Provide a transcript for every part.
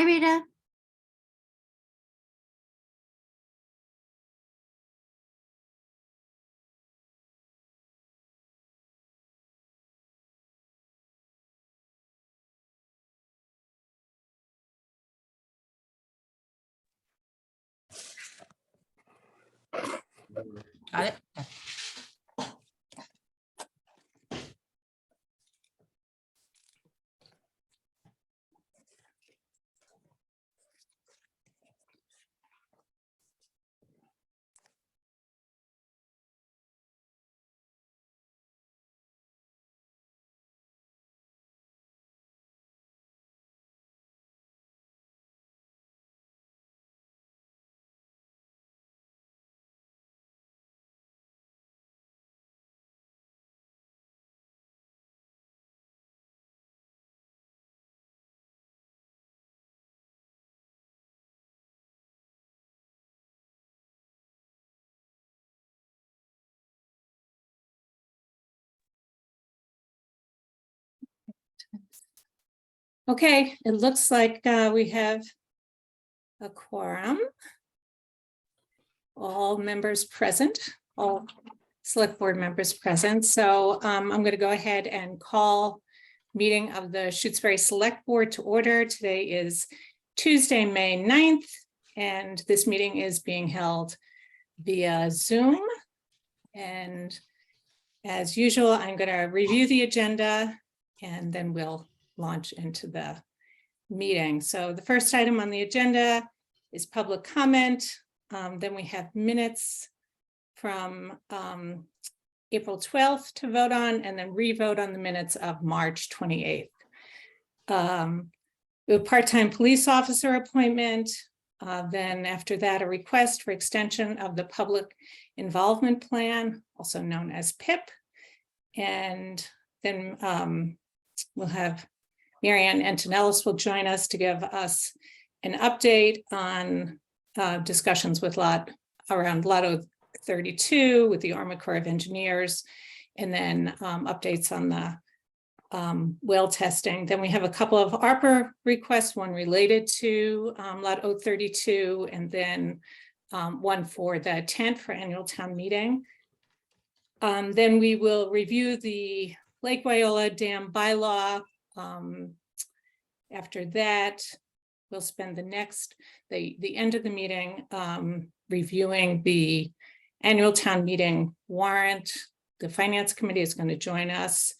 Hi, Rita. Got it. Okay, it looks like we have a quorum. All members present, all select board members present. So I'm going to go ahead and call meeting of the Shutesbury Select Board to order. Today is Tuesday, May 9th, and this meeting is being held via Zoom. And as usual, I'm going to review the agenda and then we'll launch into the meeting. So the first item on the agenda is public comment. Then we have minutes from April 12th to vote on, and then re-vote on the minutes of March 28th. The part-time police officer appointment. Then after that, a request for extension of the public involvement plan, also known as PIP. And then we'll have Marianne Antonellis will join us to give us an update on discussions with around Lot 32 with the Army Corps of Engineers, and then updates on the well testing. Then we have a couple of ARPA requests, one related to Lot 32, and then one for the tent for annual town meeting. Then we will review the Lake Wyola Dam bylaw. After that, we'll spend the end of the meeting reviewing the annual town meeting warrant. The finance committee is going to join us,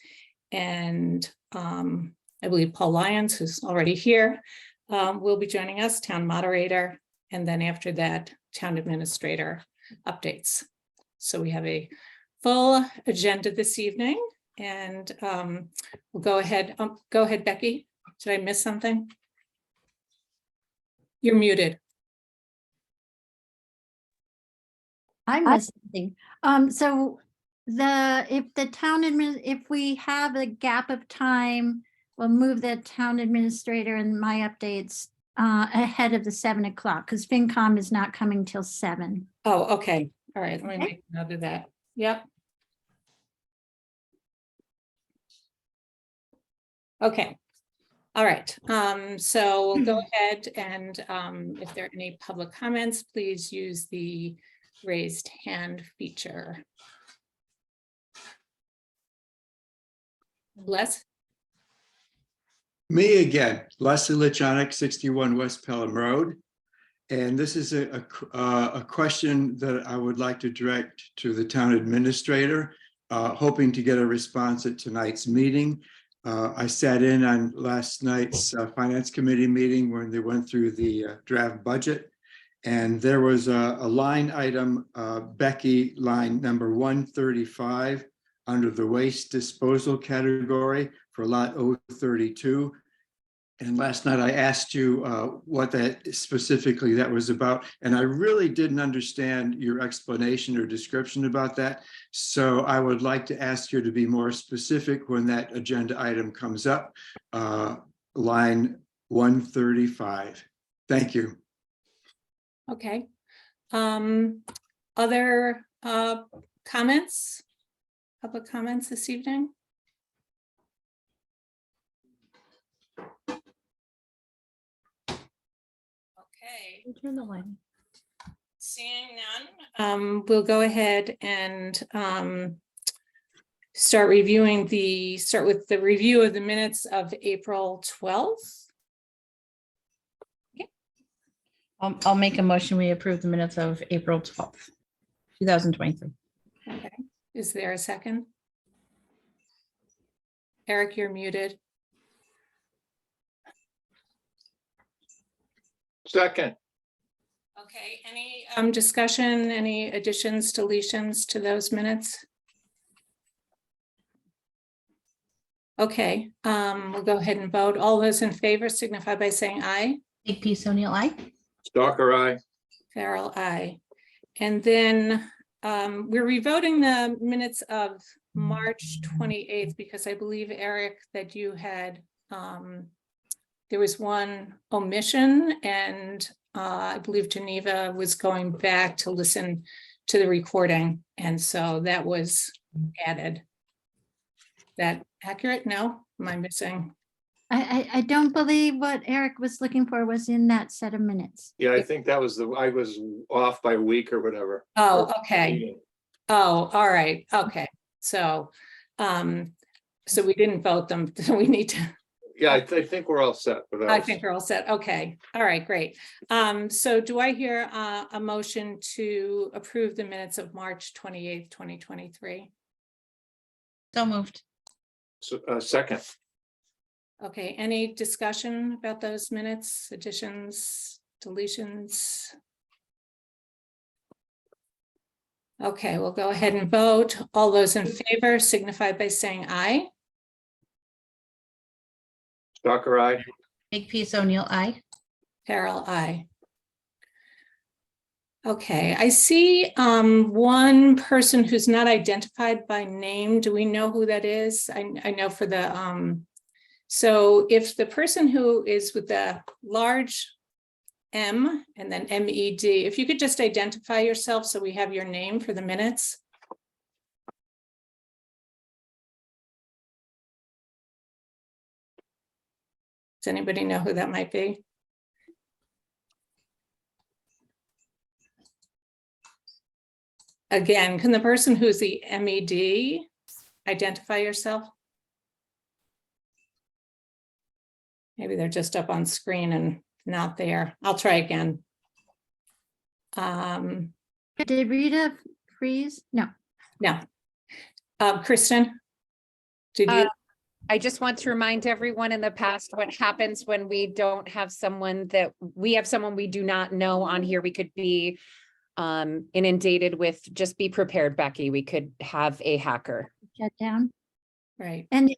and I believe Paul Lyons, who's already here, will be joining us, town moderator, and then after that, town administrator updates. So we have a full agenda this evening, and we'll go ahead. Go ahead, Becky. Did I miss something? You're muted. I missed something. So if we have a gap of time, we'll move the town administrator and my updates ahead of the 7 o'clock, because FinCom is not coming till 7. Oh, okay. All right. Let me make note of that. Yep. Okay. All right. So we'll go ahead and if there are any public comments, please use the raised hand feature. Les? Me again, Leslie Lichonic, 61 West Pelham Road. And this is a question that I would like to direct to the town administrator, hoping to get a response at tonight's meeting. I sat in on last night's finance committee meeting when they went through the draft budget. And there was a line item, Becky, line number 135, under the waste disposal category for lot 032. And last night I asked you what that specifically that was about, and I really didn't understand your explanation or description about that. So I would like to ask you to be more specific when that agenda item comes up, line 135. Thank you. Okay. Other comments? Public comments this evening? Turn the light. Seeing none, we'll go ahead and start with the review of the minutes of April 12th. I'll make a motion. We approve the minutes of April 12th, 2023. Okay, is there a second? Eric, you're muted. Second, Okay, any discussion, any additions, deletions to those minutes? Okay, we'll go ahead and vote. All those in favor signify by saying aye. Makepeace O'Neill, aye. Stalker, aye. Farrell, aye. And then we're revoting the minutes of March 28th because I believe, Eric, that you had, there was one omission, and I believe Geneva was going back to listen to the recording, and so that was added. That accurate? No, am I missing? I don't believe what Eric was looking for was in that set of minutes. Yeah, I think that was I was off by a week or whatever. Oh, okay. Oh, all right. Okay. So, so we didn't vote them. So we need to, Yeah, I think we're all set. But I think we're all set. Okay. All right, great. So do I hear a motion to approve the minutes of March 28th, 2023? So moved. Second, Okay, any discussion about those minutes, additions, deletions? Okay, we'll go ahead and vote. All those in favor signify by saying aye. Stalker, aye. Makepeace O'Neill, aye. Farrell, aye. Okay, I see one person who's not identified by name. Do we know who that is? I know for the so if the person who is with the large M and then MED, if you could just identify yourself so we have your name for the minutes. Does anybody know who that might be? Again, can the person who's the MED identify yourself? Maybe they're just up on screen and not there. I'll try again. Did Rita freeze? No. No. Kristen? Did you? I just want to remind everyone in the past what happens when we don't have someone that we have someone we do not know on here. We could be inundated with, just be prepared, Becky. We could have a hacker. Shut down. Right. And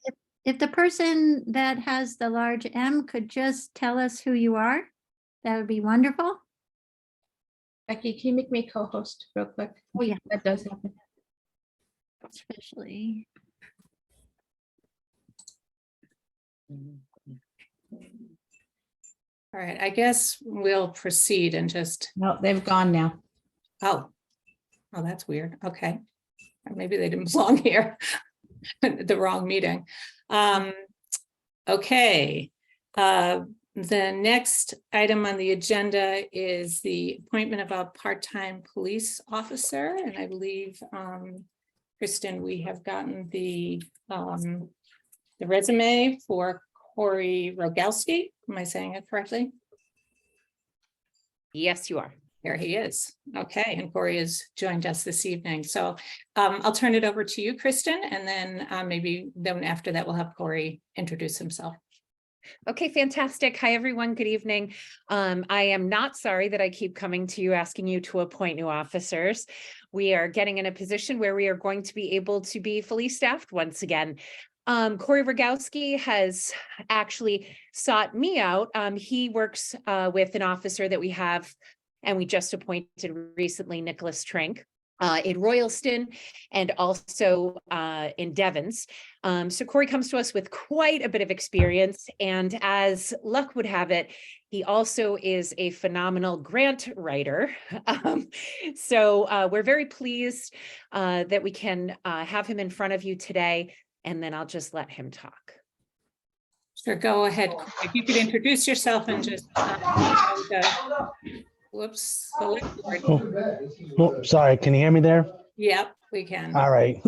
if the person that has the large M could just tell us who you are, that would be wonderful. Becky, can you make me a co-host real quick? Oh, yeah. That does happen. Especially. All right, I guess we'll proceed and just, No, they've gone now. oh, that's weird. Okay. Or maybe they didn't belong here. The wrong meeting. Okay. The next item on the agenda is the appointment of a part-time police officer. And I believe, Kristen, we have gotten the resume for Corey Rogalski. Am I saying it correctly? Yes, you are. There he is. Okay, and Corey has joined us this evening. So I'll turn it over to you, Kristen, and then maybe then after that, we'll have Corey introduce himself. Okay, fantastic. Hi, everyone. Good evening. I am not sorry that I keep coming to you asking you to appoint new officers. We are getting in a position where we are going to be able to be fully staffed once again. Corey Rogalski has actually sought me out. He works with an officer that we have, and we just appointed recently, Nicholas Trank, in Royalston and also in Devons. So Corey comes to us with quite a bit of experience, and as luck would have it, he also is a phenomenal grant writer. So we're very pleased that we can have him in front of you today, and then I'll just let him talk. Sure, go ahead. If you could introduce yourself and just Whoops. Select board. Oh, sorry, can you hear me there? Yep, we can. All right.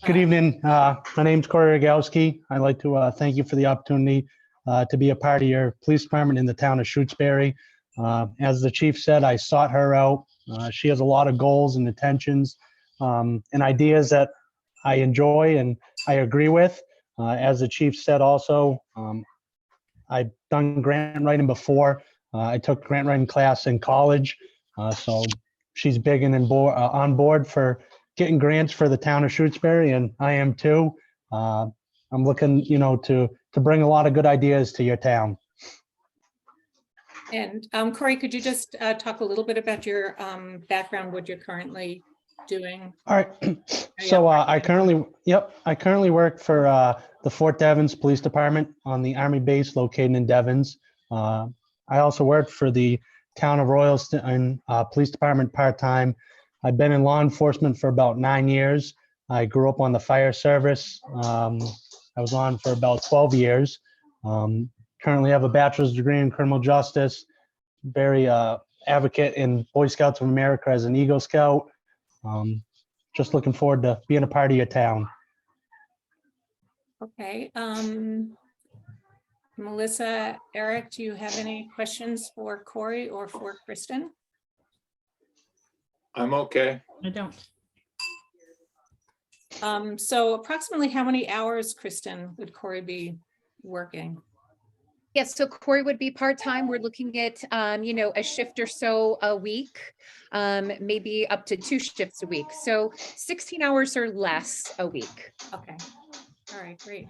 Good evening. My name's Corey Rogowski. I'd like to thank you for the opportunity to be a part of your police department in the town of Shutesbury. As the chief said, I sought her out. She has a lot of goals and intentions and ideas that I enjoy and I agree with. As the chief said also, I've done grant writing before. I took grant writing class in college. So she's big and on board for getting grants for the town of Shutesbury, and I am too. I'm looking, to bring a lot of good ideas to your town. And Corey, could you just talk a little bit about your background, what you're currently doing? All right. So I currently work for the Fort Devens Police Department on the Army base located in Devens. I also work for the town of Royalston Police Department part-time. I've been in law enforcement for about 9 years. I grew up on the fire service. I was on for about 12 years. Currently have a bachelor's degree in criminal justice, very advocate in Boy Scouts of America as an Eagle Scout. Just looking forward to being a part of your town. Okay. Melissa, Eric, do you have any questions for Corey or for Kristen? I'm okay. I don't. So approximately how many hours, Kristen, would Corey be working? Yes, so Corey would be part-time. We're looking at, a shift or so a week, maybe up to 2 shifts a week. So 16 hours or less a week. Okay. All right, great.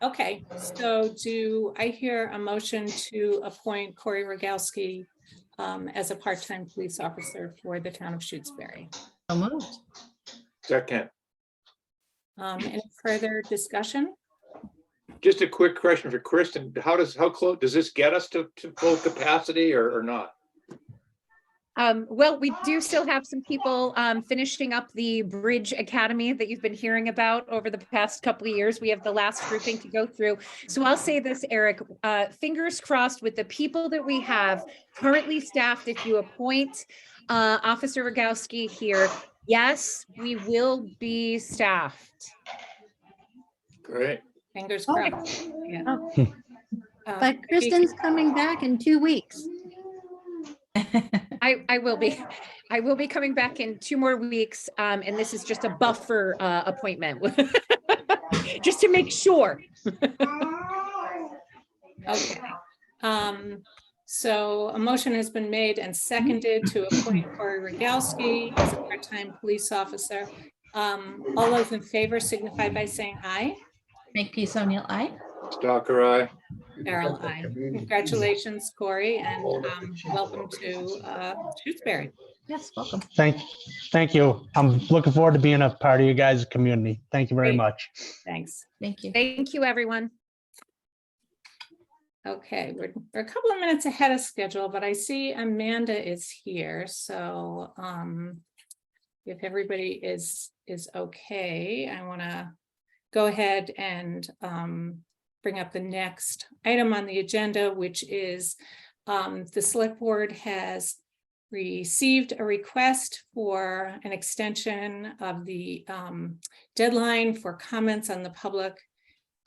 Okay, so do I hear a motion to appoint Corey Rogowski as a part-time police officer for the town of Shutesbury? So moved. Second, Any further discussion? just a quick question for Kristen. How close, does this get us to full capacity or not? Well, we do still have some people finishing up the Bridge Academy that you've been hearing about over the past couple of years. We have the last grouping to go through. So I'll say this, Eric, fingers crossed with the people that we have currently staffed. If you appoint Officer Rogowski here, yes, we will be staffed. Great. Fingers Oh. crossed. Yeah. Oh. But Becky, Kristen's coming back in 2 weeks. I will be coming back in 2 more weeks. And this is just a buffer appointment, just to make sure. Okay. So a motion has been made and seconded to appoint Corey Rogowski as a part-time police officer. All those in favor signify by saying aye. Make peace, O'Neill. Aye. Stalker, aye. Carol, aye. Congratulations, Corey, and welcome to Shutesbury. Yes, welcome. Thank you. I'm looking forward to being a part of you guys' community. Thank you very Great. much. Thanks. Thank you. Thank you, everyone. Okay, we're a couple of minutes ahead of schedule, but I see Amanda is here, so if everybody is okay, I want to go ahead and bring up the next item on the agenda, which is the select board has received a request for an extension of the deadline for comments on the public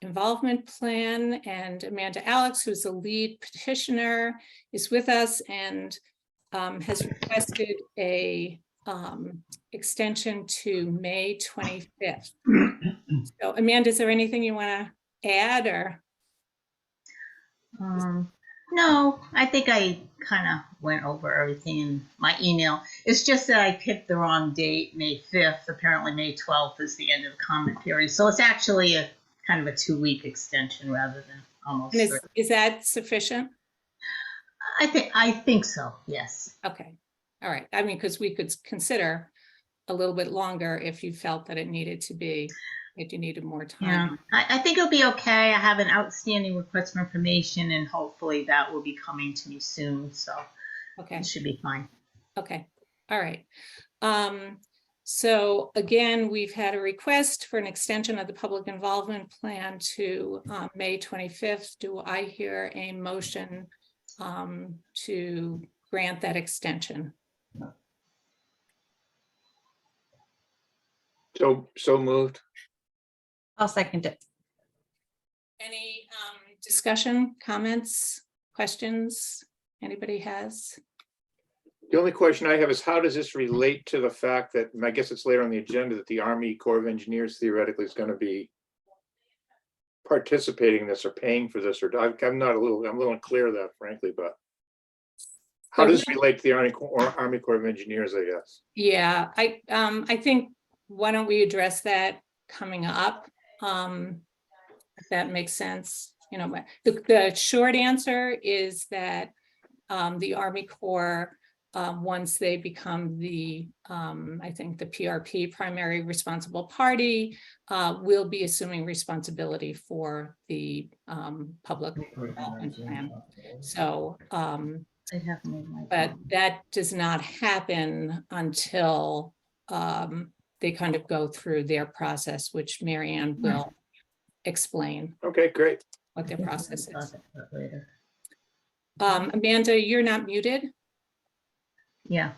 involvement plan, and Amanda Alex, who's the lead petitioner, is with us and has requested a extension to May 25th. So Amanda, is there anything you want to add or? No, I think I kind of went over everything in my email. It's just that I picked the wrong date, May 5th. Apparently May 12th is the end of the comment period. So it's actually a kind of a 2-week extension rather than almost. And is that sufficient? I think so, yes. Okay, all right. I mean, because we could consider a little bit longer if you felt that it needed to be, if you needed more time. Yeah, I think it'll be okay. I have an outstanding request for information and hopefully that will be coming to me soon. So Okay, it should be fine. okay, all right. So again, we've had a request for an extension of the public involvement plan to May 25th. Do I hear a motion to grant that extension. So moved. I'll second it. Any discussion, comments, questions anybody has? The only question I have is how does this relate to the fact that, and I guess it's later on the agenda, that the Army Corps of Engineers theoretically is going to be participating in this or paying for this, or I'm a little unclear of that, frankly, but how does this relate to the Army Corps of Engineers, I guess? Yeah, I think, why don't we address that coming up? If that makes sense. You know, the short answer is that the Army Corps, once they become the, I think the PRP, primary responsible party, will be assuming responsibility for the public development plan. So, I have made my but comment. that does not happen until they kind of go through their process, which Mary Ann will explain Okay, great. what their process Talk is. about that later. Amanda, you're not muted? Yeah,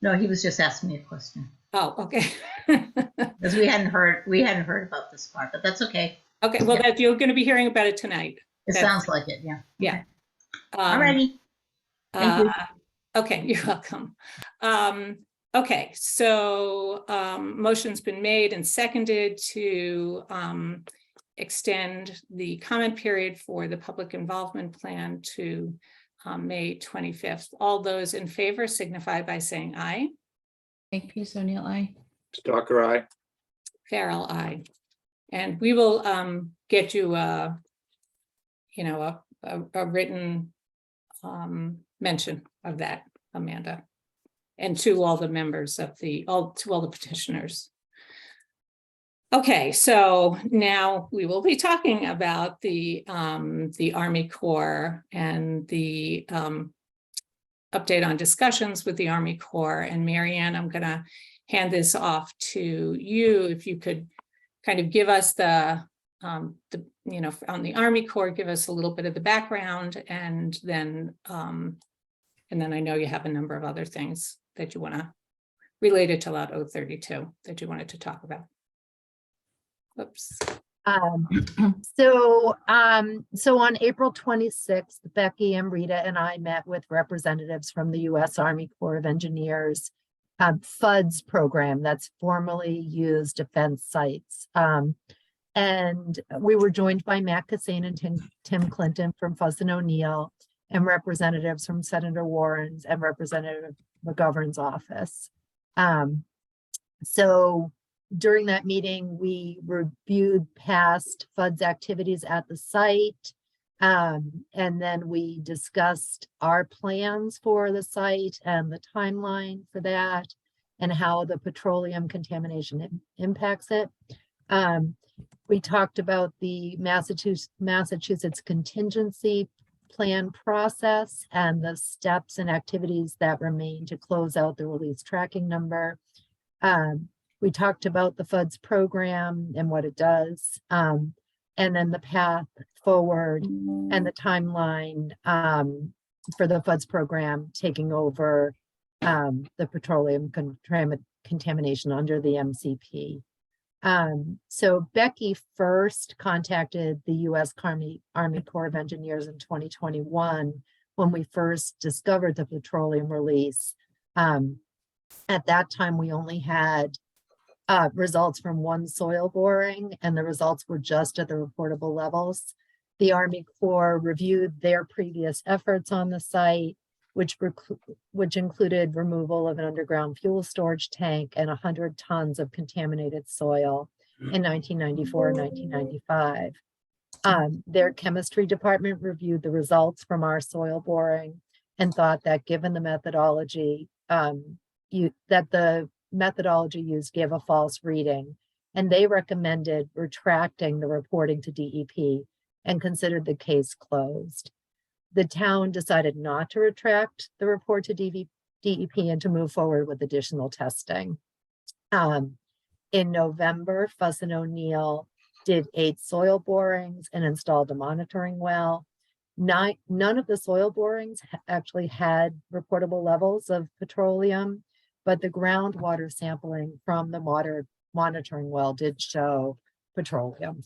no, he was just asking me a question Oh, okay. because we hadn't heard about this part, but that's okay. Okay, well, that you're going to be hearing about it tonight. It That's- sounds like it, yeah. Yeah. Alrighty. Thank you. Okay, you're welcome. Okay, so motion's been made and seconded to extend the comment period for the public involvement plan to May 25th. All those in favor signify by saying aye. Makepeace O'Neill, aye. Stalker, aye. Farrell, aye. And we will get you you know, a written mention of that, Amanda, and to all the members of to all the petitioners. Okay, so now we will be talking about the Army Corps and the update on discussions with the Army Corps. And Mary Ann, I'm going to hand this off to you. If you could kind of give us the you know, on the Army Corps, give us a little bit of the background, and then I know you have a number of other things that you want to related to Lot 032 that you wanted to talk about. Oops. So on April 26th, Becky, Amrita, and I met with representatives from the U.S. Army Corps of Engineers FUDS program, that's formerly used defense sites. And we were joined by Matt Cassane and Tim Clinton from Fuss and O'Neill, and representatives from Senator Warren's and Representative McGovern's office. So during that meeting, we reviewed past FUDS activities at the site. And then we discussed our plans for the site and the timeline for that and how the petroleum contamination impacts it. We talked about the Massachusetts contingency plan process and the steps and activities that remain to close out the release tracking number. We talked about the FUDS program and what it does, and then the path forward and the timeline for the FUDS program taking over the petroleum contamination under the MCP. So Becky first contacted the U.S. Army Corps of Engineers in 2021 when we first discovered the petroleum release. At that time, we only had results from one soil boring, and the results were just at the reportable levels. The Army Corps reviewed their previous efforts on the site, which included removal of an underground fuel storage tank and 100 tons of contaminated soil in 1994 and 1995. Their chemistry department reviewed the results from our soil boring and thought that given the methodology, that the methodology used gave a false reading, and they recommended retracting the reporting to DEP and considered the case closed. The town decided not to retract the report to DEP and to move forward with additional testing. In November, Fuss and O'Neill did 8 soil borings and installed a monitoring well. None of the soil borings actually had reportable levels of petroleum, but the groundwater sampling from the water monitoring well did show petroleum.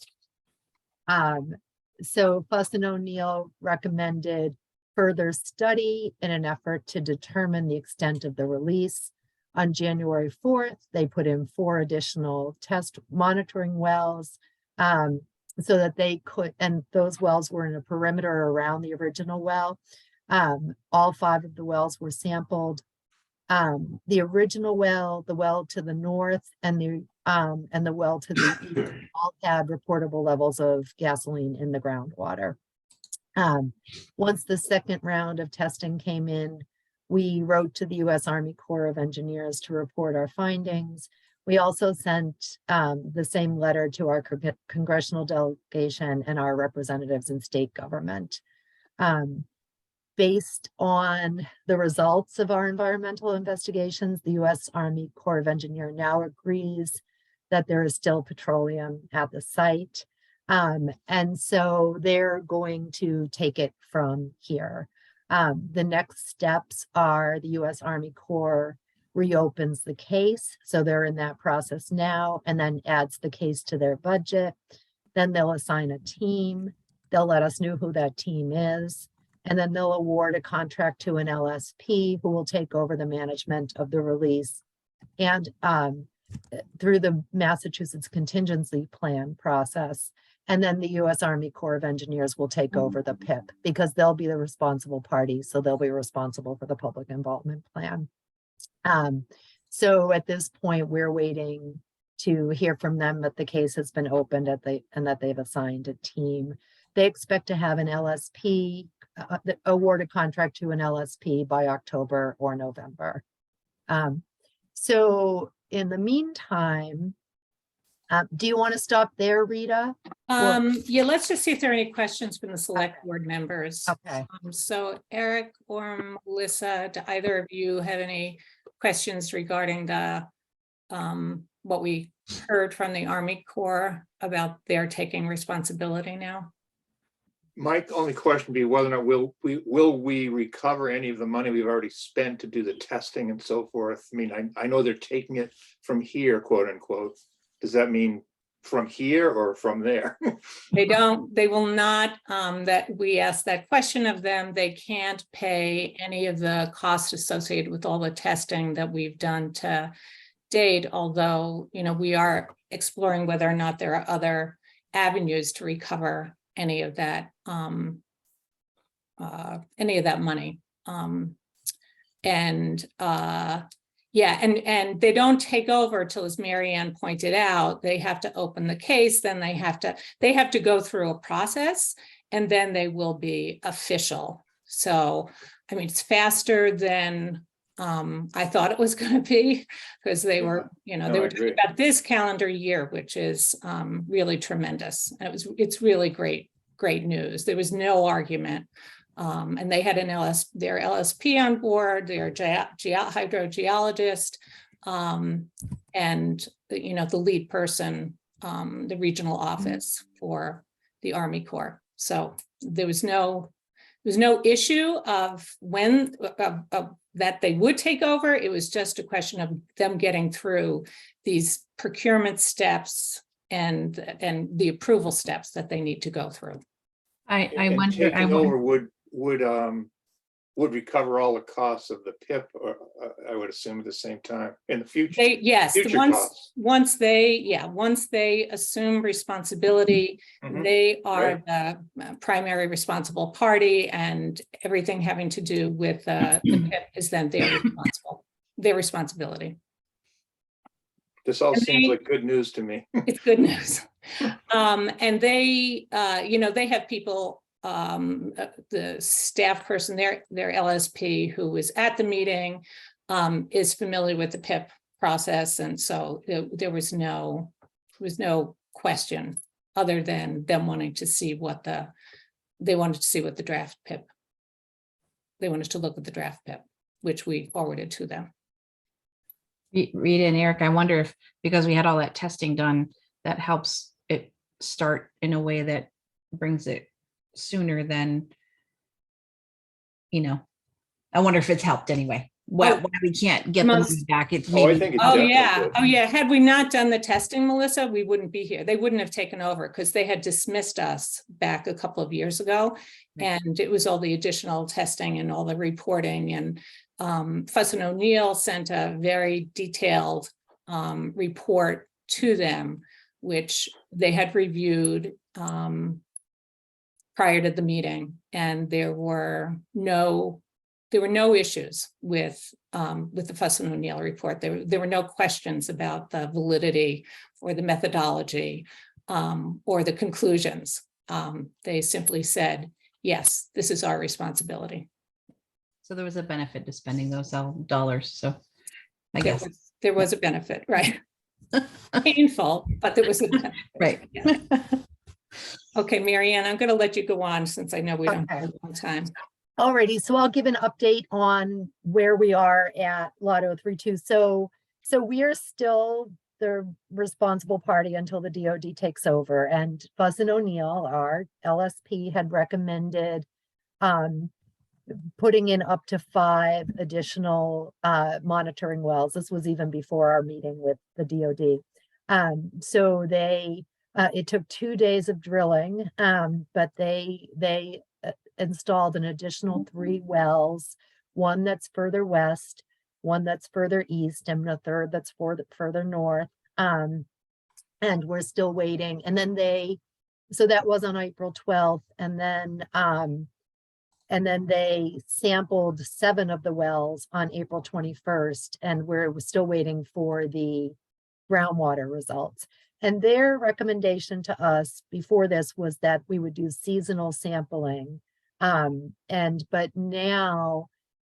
So Fuss and O'Neill recommended further study in an effort to determine the extent of the release. On January 4th, they put in 4 additional test monitoring wells so that they could, and those wells were in a perimeter around the original well. All 5 of the wells were sampled. The original well, the well to the north, and the well to the east all had reportable levels of gasoline in the groundwater. Once the second round of testing came in, we wrote to the U.S. Army Corps of Engineers to report our findings. We also sent the same letter to our congressional delegation and our representatives in state government. Based on the results of our environmental investigations, the U.S. Army Corps of Engineers now agrees that there is still petroleum at the site. And so they're going to take it from here. The next steps are the U.S. Army Corps reopens the case. So they're in that process now, and then adds the case to their budget. Then they'll assign a team. They'll let us know who that team is. And then they'll award a contract to an LSP who will take over the management of the release. And through the Massachusetts contingency plan process. And then the U.S. Army Corps of Engineers will take over the PIP because they'll be the responsible party. So they'll be responsible for the public involvement plan. So at this point, we're waiting to hear from them that the case has been opened and that they've assigned a team. They expect to have an LSP, award a contract to an LSP by October or November. So in the meantime, do you want to stop there, Rita? Yeah, let's just see if there are any questions from the select board members. Okay. So Eric or Melissa, do either of you have any questions regarding the what we heard from the Army Corps about their taking responsibility now? My only question would be whether or not will we recover any of the money we've already spent to do the testing and so forth? I mean, I know they're taking it from here, quote unquote. Does that mean from here or from there? They will not, that we asked that question of them. They can't pay any of the costs associated with all the testing that we've done to date, although, you know, we are exploring whether or not there are other avenues to recover any of that money. Yeah, and they don't take over till, as Marianne pointed out, they have to open the case, then they have to go through a process, and then they will be official. So, I mean, it's faster than I thought it was going to be, because they were, you know, they were talking about this calendar year, which is really tremendous. And it's really great news. There was no argument. And they had their LSP on board, their hydrogeologist, and you know, the lead person, the regional office for the Army Corps. So there was no issue of when that they would take over. It was just a question of them getting through these procurement steps and the approval steps that they need to go through. I And wonder, taking over would recover all the costs of the PIP, or I would assume at the same time in the future. Once they assume responsibility, Mhm. they are Right. the primary responsible party, and everything having to do with the PIP is then their responsibility. This all And seems like good news to me. It's good news. And they, you know, they have people, the staff person, their LSP, who was at the meeting, is familiar with the PIP process. And so there was no question other than them wanting to see what the draft PIP. They wanted to look at the draft PIP, which we forwarded to them. Rita and Eric, I wonder if, because we had all that testing done, that helps it start in a way that brings it sooner than you know, I wonder if it's helped anyway. Why we can't get the money back. It's Oh, I maybe. think it Oh, definitely yeah. did. Oh, yeah. Had we not done the testing, Melissa, we wouldn't be here. They wouldn't have taken over because they had dismissed us back a couple of years ago. Right. And it was all the additional testing and all the reporting, and Fuss and O'Neill sent a very detailed report to them, which they had reviewed prior to the meeting, and there were no issues with the Fuss and O'Neill report. There were no questions about the validity or the methodology or the conclusions. They simply said, yes, this is our responsibility. So there was a benefit to spending those dollars. So I guess. There was a benefit, right? Painful, but there was a benefit. Right. Yeah. Okay, Mary Ann, I'm going to let you go on since I know we don't have a long time. Alrighty, so I'll give an update on where we are at Lotto 32. So we are still the responsible party until the DOD takes over, and Fuss and O'Neill, our LSP, had recommended putting in up to 5 additional monitoring wells. This was even before our meeting with the DOD. So it took 2 days of drilling, but they installed an additional 3 wells, one that's further west, one that's further east, and a third that's further north. And we're still waiting. And then so that was on April 12th. And then they sampled 7 of the wells on April 21st, and we're still waiting for the groundwater results. And their recommendation to us before this was that we would do seasonal sampling. But now,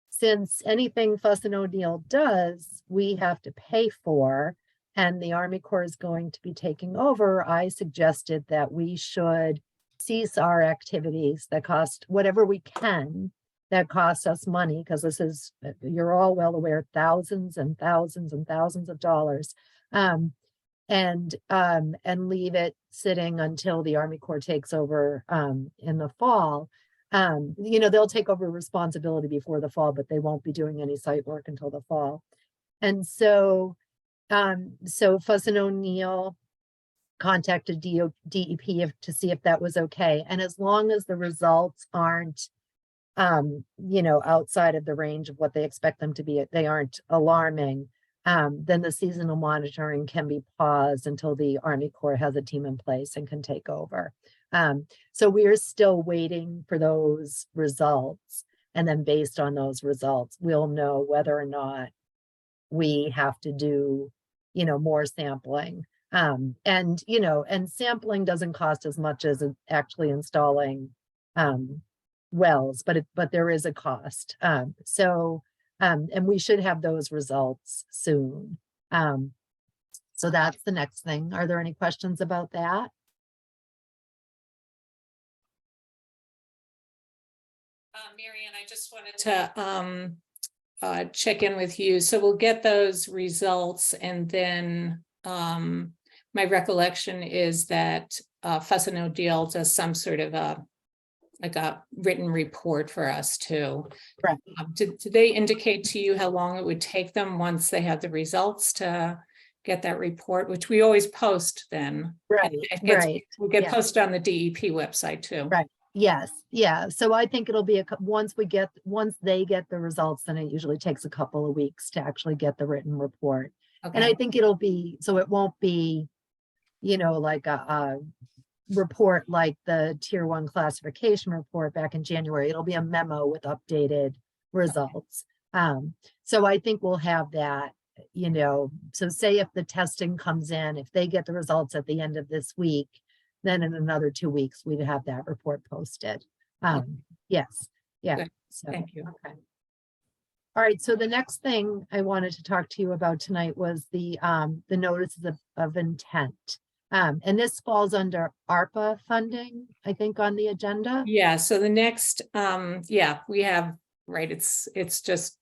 since anything Fuss and O'Neill does, we have to pay for, and the Army Corps is going to be taking over, I suggested that we should cease our activities that cost whatever we can, that cost us money, because this is, you're all well aware, thousands and thousands and thousands of dollars, and leave it sitting until the Army Corps takes over in the fall. They'll take over responsibility before the fall, but they won't be doing any site work until the fall. And so Fuss and O'Neill contacted DEP to see if that was okay. And as long as the results aren't, outside of the range of what they expect them to be, they aren't alarming, then the seasonal monitoring can be paused until the Army Corps has a team in place and can take over. So we are still waiting for those results. And then based on those results, we'll know whether or not we have to do, more sampling. And sampling doesn't cost as much as actually installing wells, but there is a cost. And we should have those results soon. So that's the next thing. Are there any questions about that? Mary Ann, I just wanted to check in with you. So we'll get those results, and then my recollection is that Fuss and O'Neill does some sort of a written report for us too. Right. Did they indicate to you how long it would take them once they have the results to get that report, which we always post then? Right, right. Will get Yeah. posted on the DEP website too. Right. Yes. Yeah. So I think it'll be once they get the results, then it usually takes a couple of weeks to actually get the written report. Okay. And I think it won't be, like a report like the Tier 1 classification report back in January. It'll be a memo with updated results. So I think we'll have that, so say if the testing comes in, if they get the results at the end of this week, then in another 2 weeks, we'd have that report posted. Yes. Yeah. Good. So, Thank you. okay. All right. So the next thing I wanted to talk to you about tonight was the notices of intent. And this falls under ARPA funding, I think, on the agenda. Yeah, so the next, we have, right, it's just,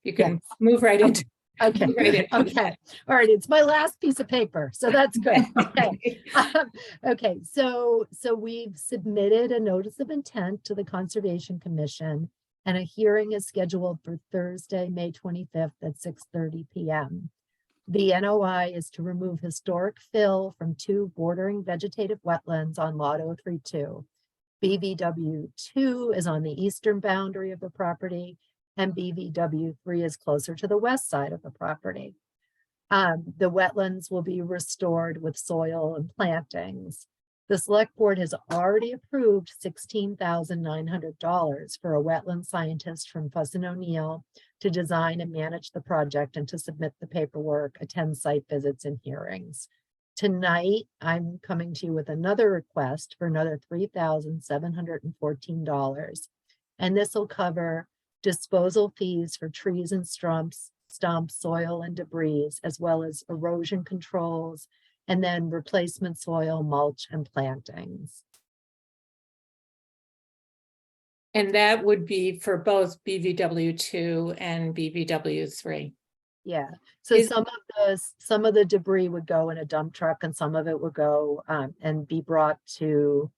you can move right into. Okay. Right. Okay. All right. It's my last piece of paper, so that's good. Okay. Okay. So we've submitted a notice of intent to the Conservation Commission and a hearing is scheduled for Thursday, May 25th at 6:30 PM. The NOI is to remove historic fill from 2 bordering vegetative wetlands on Lot 032. BVW 2 is on the eastern boundary of the property, and BVW 3 is closer to the west side of the property. The wetlands will be restored with soil and plantings. The select board has already approved $16,900 for a wetland scientist from Fuss & O'Neill to design and manage the project and to submit the paperwork, attend site visits and hearings. Tonight, I'm coming to you with another request for another $3,714. And this will cover disposal fees for trees and stumps, soil and debris, as well as erosion controls, and then replacement soil, mulch and plantings. And that would be for both BVW 2 and BVW 3. Yeah, so Is- some of the debris would go in a dump truck and some of it would go and be brought to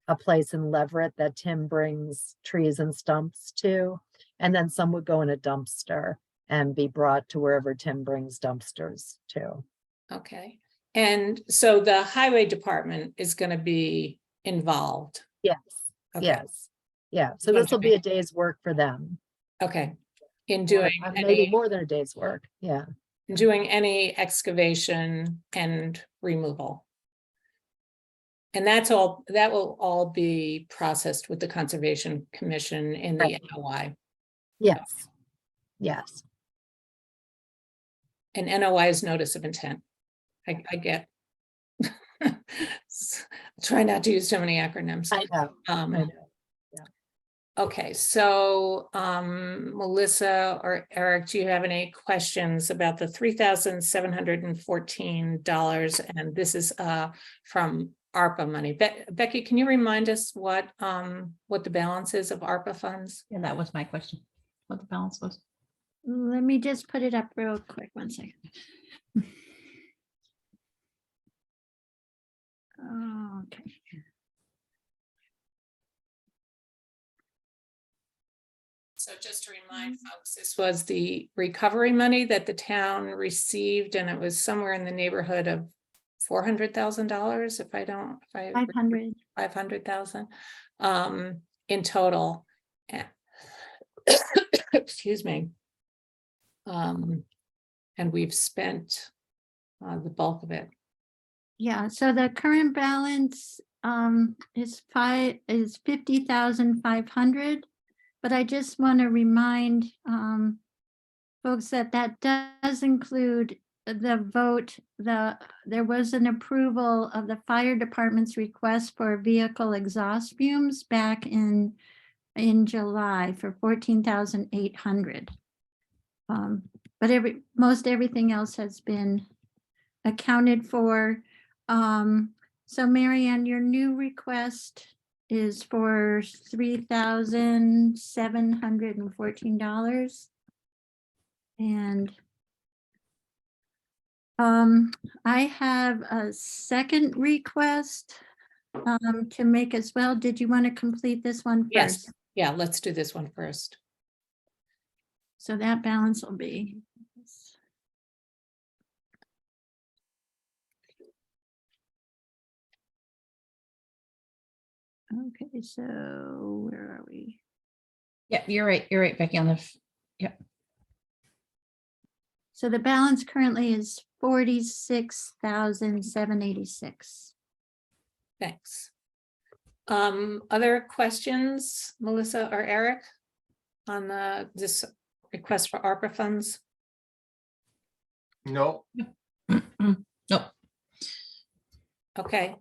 a place in Leverett that Tim brings trees and stumps to. And then some would go in a dumpster and be brought to wherever Tim brings dumpsters to. Okay. And so the highway department is going to be involved. Yes, Okay. yes, yeah. So this will be a day's work for them. Okay. In Or, doing maybe any, more than a day's work, yeah. doing any excavation and removal. And that's all, that will all be processed with the Conservation Commission in the Right. NOI. Yes, yes. And NOI is notice of intent. I get. Try not to use so many acronyms. I know, I know. Okay, so Melissa or Eric, do you have any questions about the $3,714? And this is from ARPA money. Becky, can you remind us what the balance is of ARPA funds? And that was my question, what the balance was. Let me just put it up real quick, 1 second. Okay. So just to remind folks, this was the recovery money that the town received, and it was somewhere in the neighborhood of $400,000, if I 500. 500,000 in total. Excuse me. And we've spent the bulk of it. Yeah, so the current balance is 50,500. But I just want to remind folks that does include the vote. There was an approval of the fire department's request for vehicle exhaust fumes back in July for 14,800. But most everything else has been accounted for. So Marianne, your new request is for $3,714. And I have a second request to make as well. Did you want to complete this one first? Yes, yeah, let's do this one first. So that balance will be. Okay, so where are we? Yeah, you're right, Becky, on the, yep. So the balance currently is 46,786. Thanks. Other questions, Melissa or Eric, on this request for ARPA funds? No, Nope, Okay.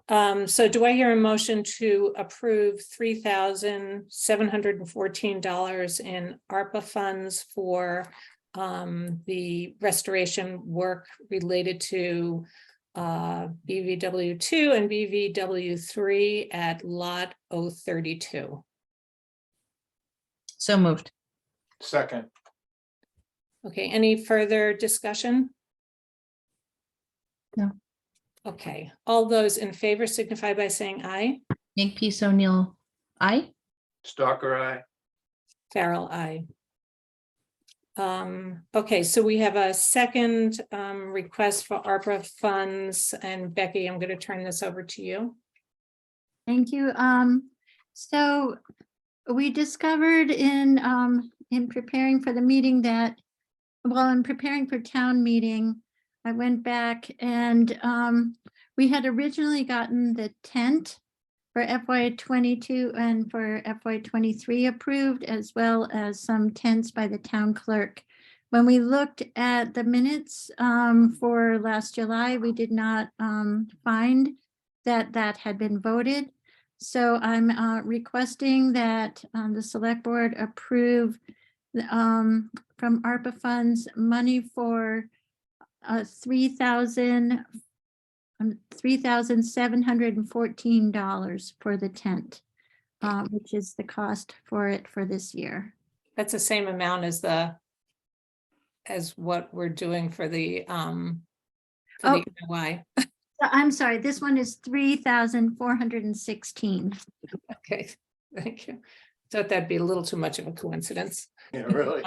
So do I hear a motion to approve $3,714 in ARPA funds for the restoration work related to BVW 2 and BVW 3 at lot 032? so moved. second, Okay, any further discussion? No. Okay, all those in favor signify by saying aye. Makepeace O'Neill, aye. Stalker, aye. Farrell, I. Okay, so we have a second request for ARPA funds, and Becky, I'm going to turn this over to you. Thank you. So we discovered in preparing for the meeting that, well, in preparing for town meeting, I went back and we had originally gotten the tent for FY22 and for FY23 approved, as well as some tents by the town clerk. When we looked at the minutes for last July, we did not find that had been voted. So I'm requesting that the select board approve from ARPA funds money for $3,714 for the tent, which is the cost for it for this year. That's the same amount as what we're doing for the NOI. I'm sorry, this one is 3,416. Okay, thank you. Thought that'd be a little too much of a coincidence. Yeah, really.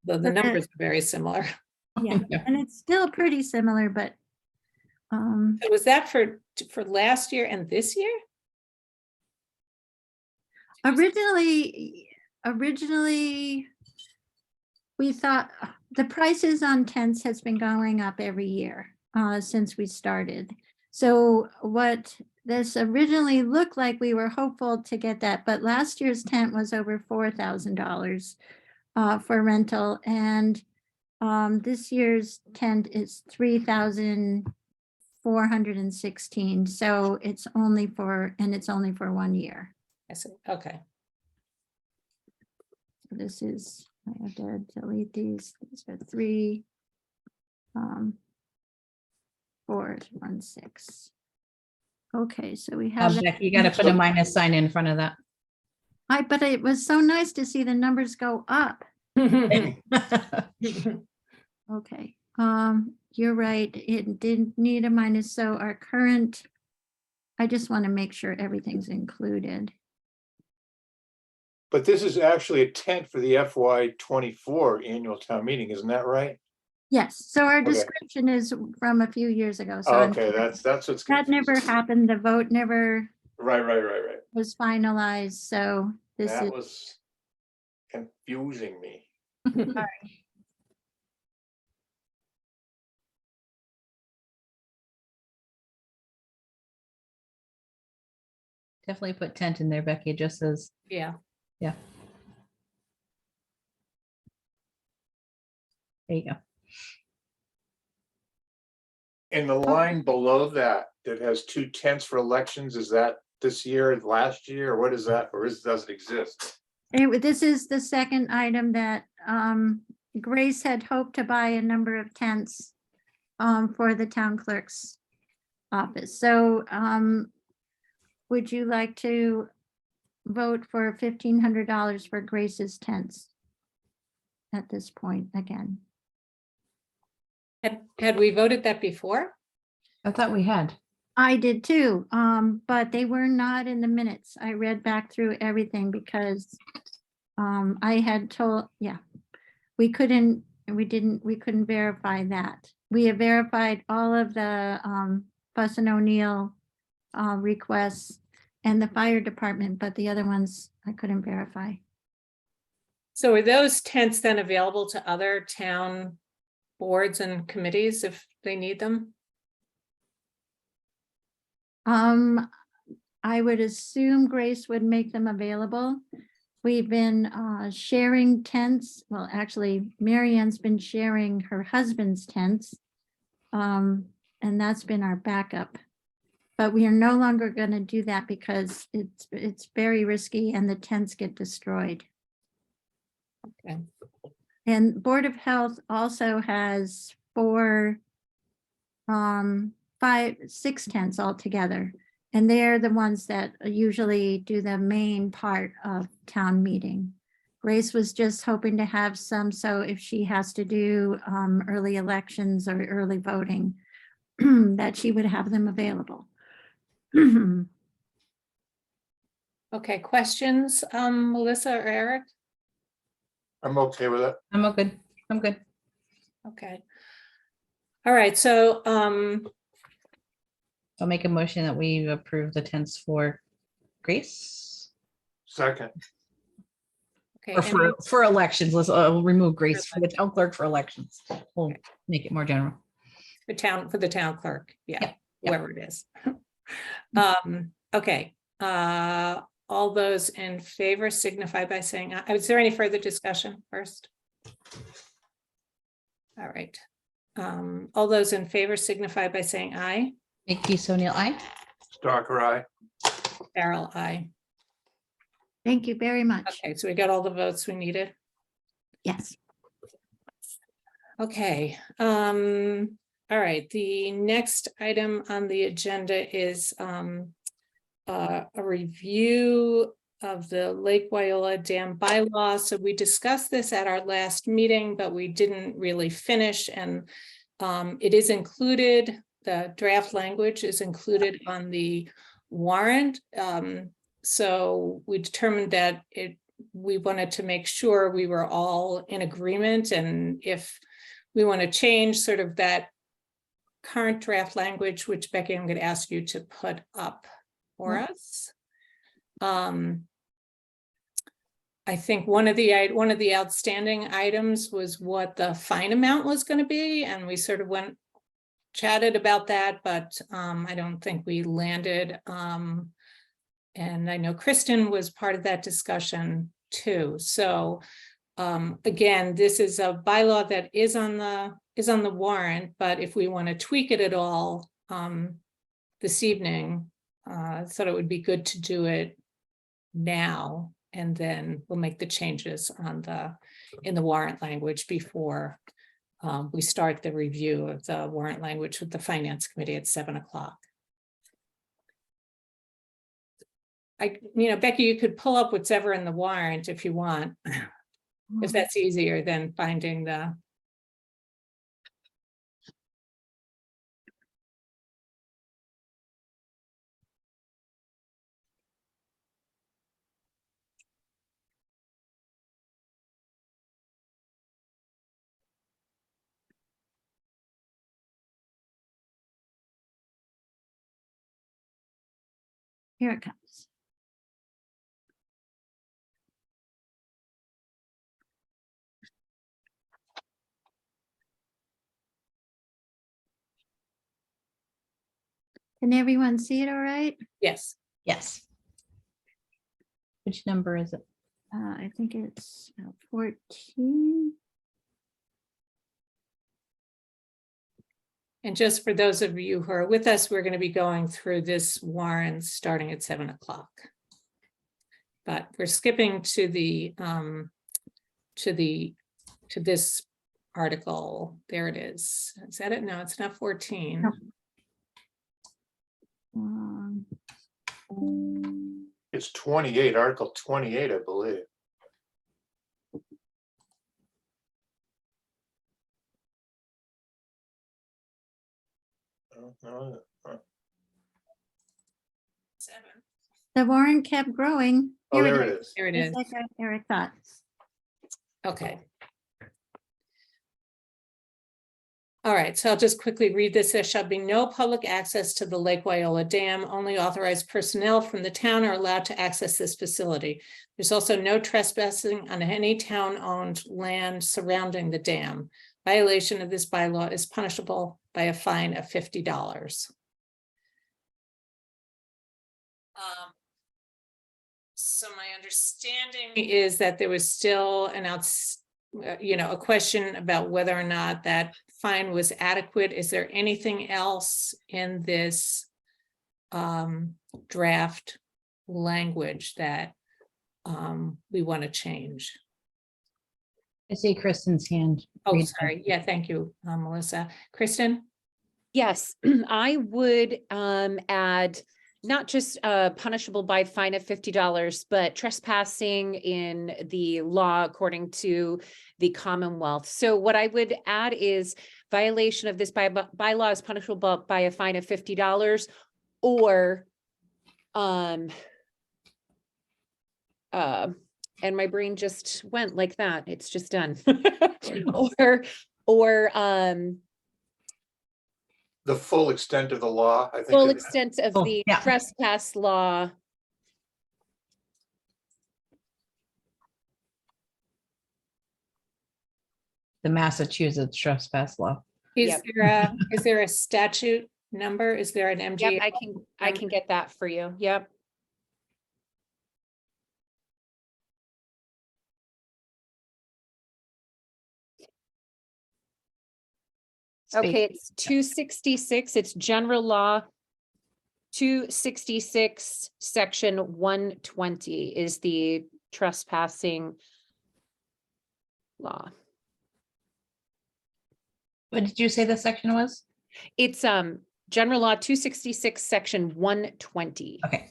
Though the numbers are very similar. Yeah, and it's still pretty similar, but So was that for last year and this year? originally we thought the prices on tents has been going up every year since we started. So what this originally looked like, we were hopeful to get that, but last year's tent was over $4,000 for rental, and this year's tent is 3,416. So it's only for 1 year. I see, okay. So this is, I have to delete these. These are 3,416. Okay, so we have that. Becky, you got to put a minus sign in front of that. But it was so nice to see the numbers go up. Okay, you're right. It didn't need a minus. So our current, I just want to make sure everything's included. But this is actually a tent for the FY24 annual town meeting, isn't that right? Yes, so our Okay. description is from a few years ago. So I'm Okay, sure that's what's. that never confusing. happened. The vote never Right. was finalized. So this is. That was confusing me. Definitely put tent in there, Becky, just as, Yeah, there you go. And the line below that has 2 tents for elections, is that this year, last year, or what is that, or does it exist? This is the second item that Grace had hoped to buy a number of tents for the town clerk's office. So would you like to vote for $1,500 for Grace's tents at this point again? had we voted that before? I thought we had. I did too, but they were not in the minutes. I read back through everything because I had told, yeah, we couldn't verify that. We have verified all of the Fuss and O'Neill requests and the fire department, but the other ones I couldn't verify. So are those tents then available to other town boards and committees if they need them? I would assume Grace would make them available. We've been sharing tents. Well, actually, Marianne's been sharing her husband's tents. And that's been our backup. But we are no longer going to do that because it's very risky and the tents get destroyed. Okay. And Board of Health also has 6 tents altogether. And they're the ones that usually do the main part of town meeting. Grace was just hoping to have some, so if she has to do early elections or early voting, that she would have them available. Okay, questions, Melissa or Eric? I'm okay with it. I'm all good. I'm good. Okay. All right, so, I'll make a motion that we approve the tents for Grace. Second, okay, Or any- for elections. We'll remove Grace for the town clerk for elections. We'll make it more general. for the town clerk, yeah, Yeah, yeah. whoever it is. Okay, all those in favor signify by saying, aye. Is there any further discussion first? All right, all those in favor signify by saying aye. Makepeace O'Neill, aye. Stalker, aye. Farrell, aye. Thank you very much. Okay, so we got all the votes we needed. Yes. Okay, all right, the next item on the agenda is a review of the Lake Wyola Dam bylaw. So we discussed this at our last meeting, but we didn't really finish, and it is included, the draft language is included on the warrant. So we determined that we wanted to make sure we were all in agreement, and if we want to change sort of that current draft language, which Becky, I'm going to ask you to put up for us. I think one of the outstanding items was what the fine amount was going to be, and we sort of chatted about that, but I don't think we landed. And I know Kristen was part of that discussion too. So again, this is a bylaw that is on the warrant, but if we want to tweak it at all this evening, I thought it would be good to do it now, and then we'll make the changes in the warrant language before we start the review of the warrant language with the Finance Committee at 7 o'clock. Becky, you could pull up whatever in the warrant if you want, if that's easier than finding the. Here it comes. Can everyone see it all right? Yes. Yes. Which number is it? I think it's 14. And just for those of you who are with us, we're going to be going through this warrant starting at 7 o'clock. But we're skipping to this article. There it is. Is that it? No, it's not 14. No. It's 28, Article 28, I believe. No. The warrant kept growing. Oh, Here there it is. There it Just is. like Eric thought. Okay. All right, so I'll just quickly read this. There shall be no public access to the Lake Wyola Dam. Only authorized personnel from the town are allowed to access this facility. There's also no trespassing on any town-owned land surrounding the dam. Violation of this bylaw is punishable by a fine of $50. So my understanding is that there was still a question about whether or not that fine was adequate. Is there anything else in this draft language that we want to change? I see Kristen's hand. Oh, raised. sorry. Yeah, thank you, Melissa. Kristen? Yes, I would add not just punishable by fine of $50, but trespassing in the law according to the Commonwealth. So what I would add is violation of this bylaw is punishable by a fine of $50, or and my brain just went like that. It's just done. Or The full extent of the law, I think. full it- extent of Oh, the yeah. trespass law. The Massachusetts trespass law. Is there a statute number? Is there an MGL? Yep, I can get that for you. Yep. Okay, it's 266. It's general law. 266, section 120 is the trespassing law. What did you say the section was? It's general law 266, section 120. Okay.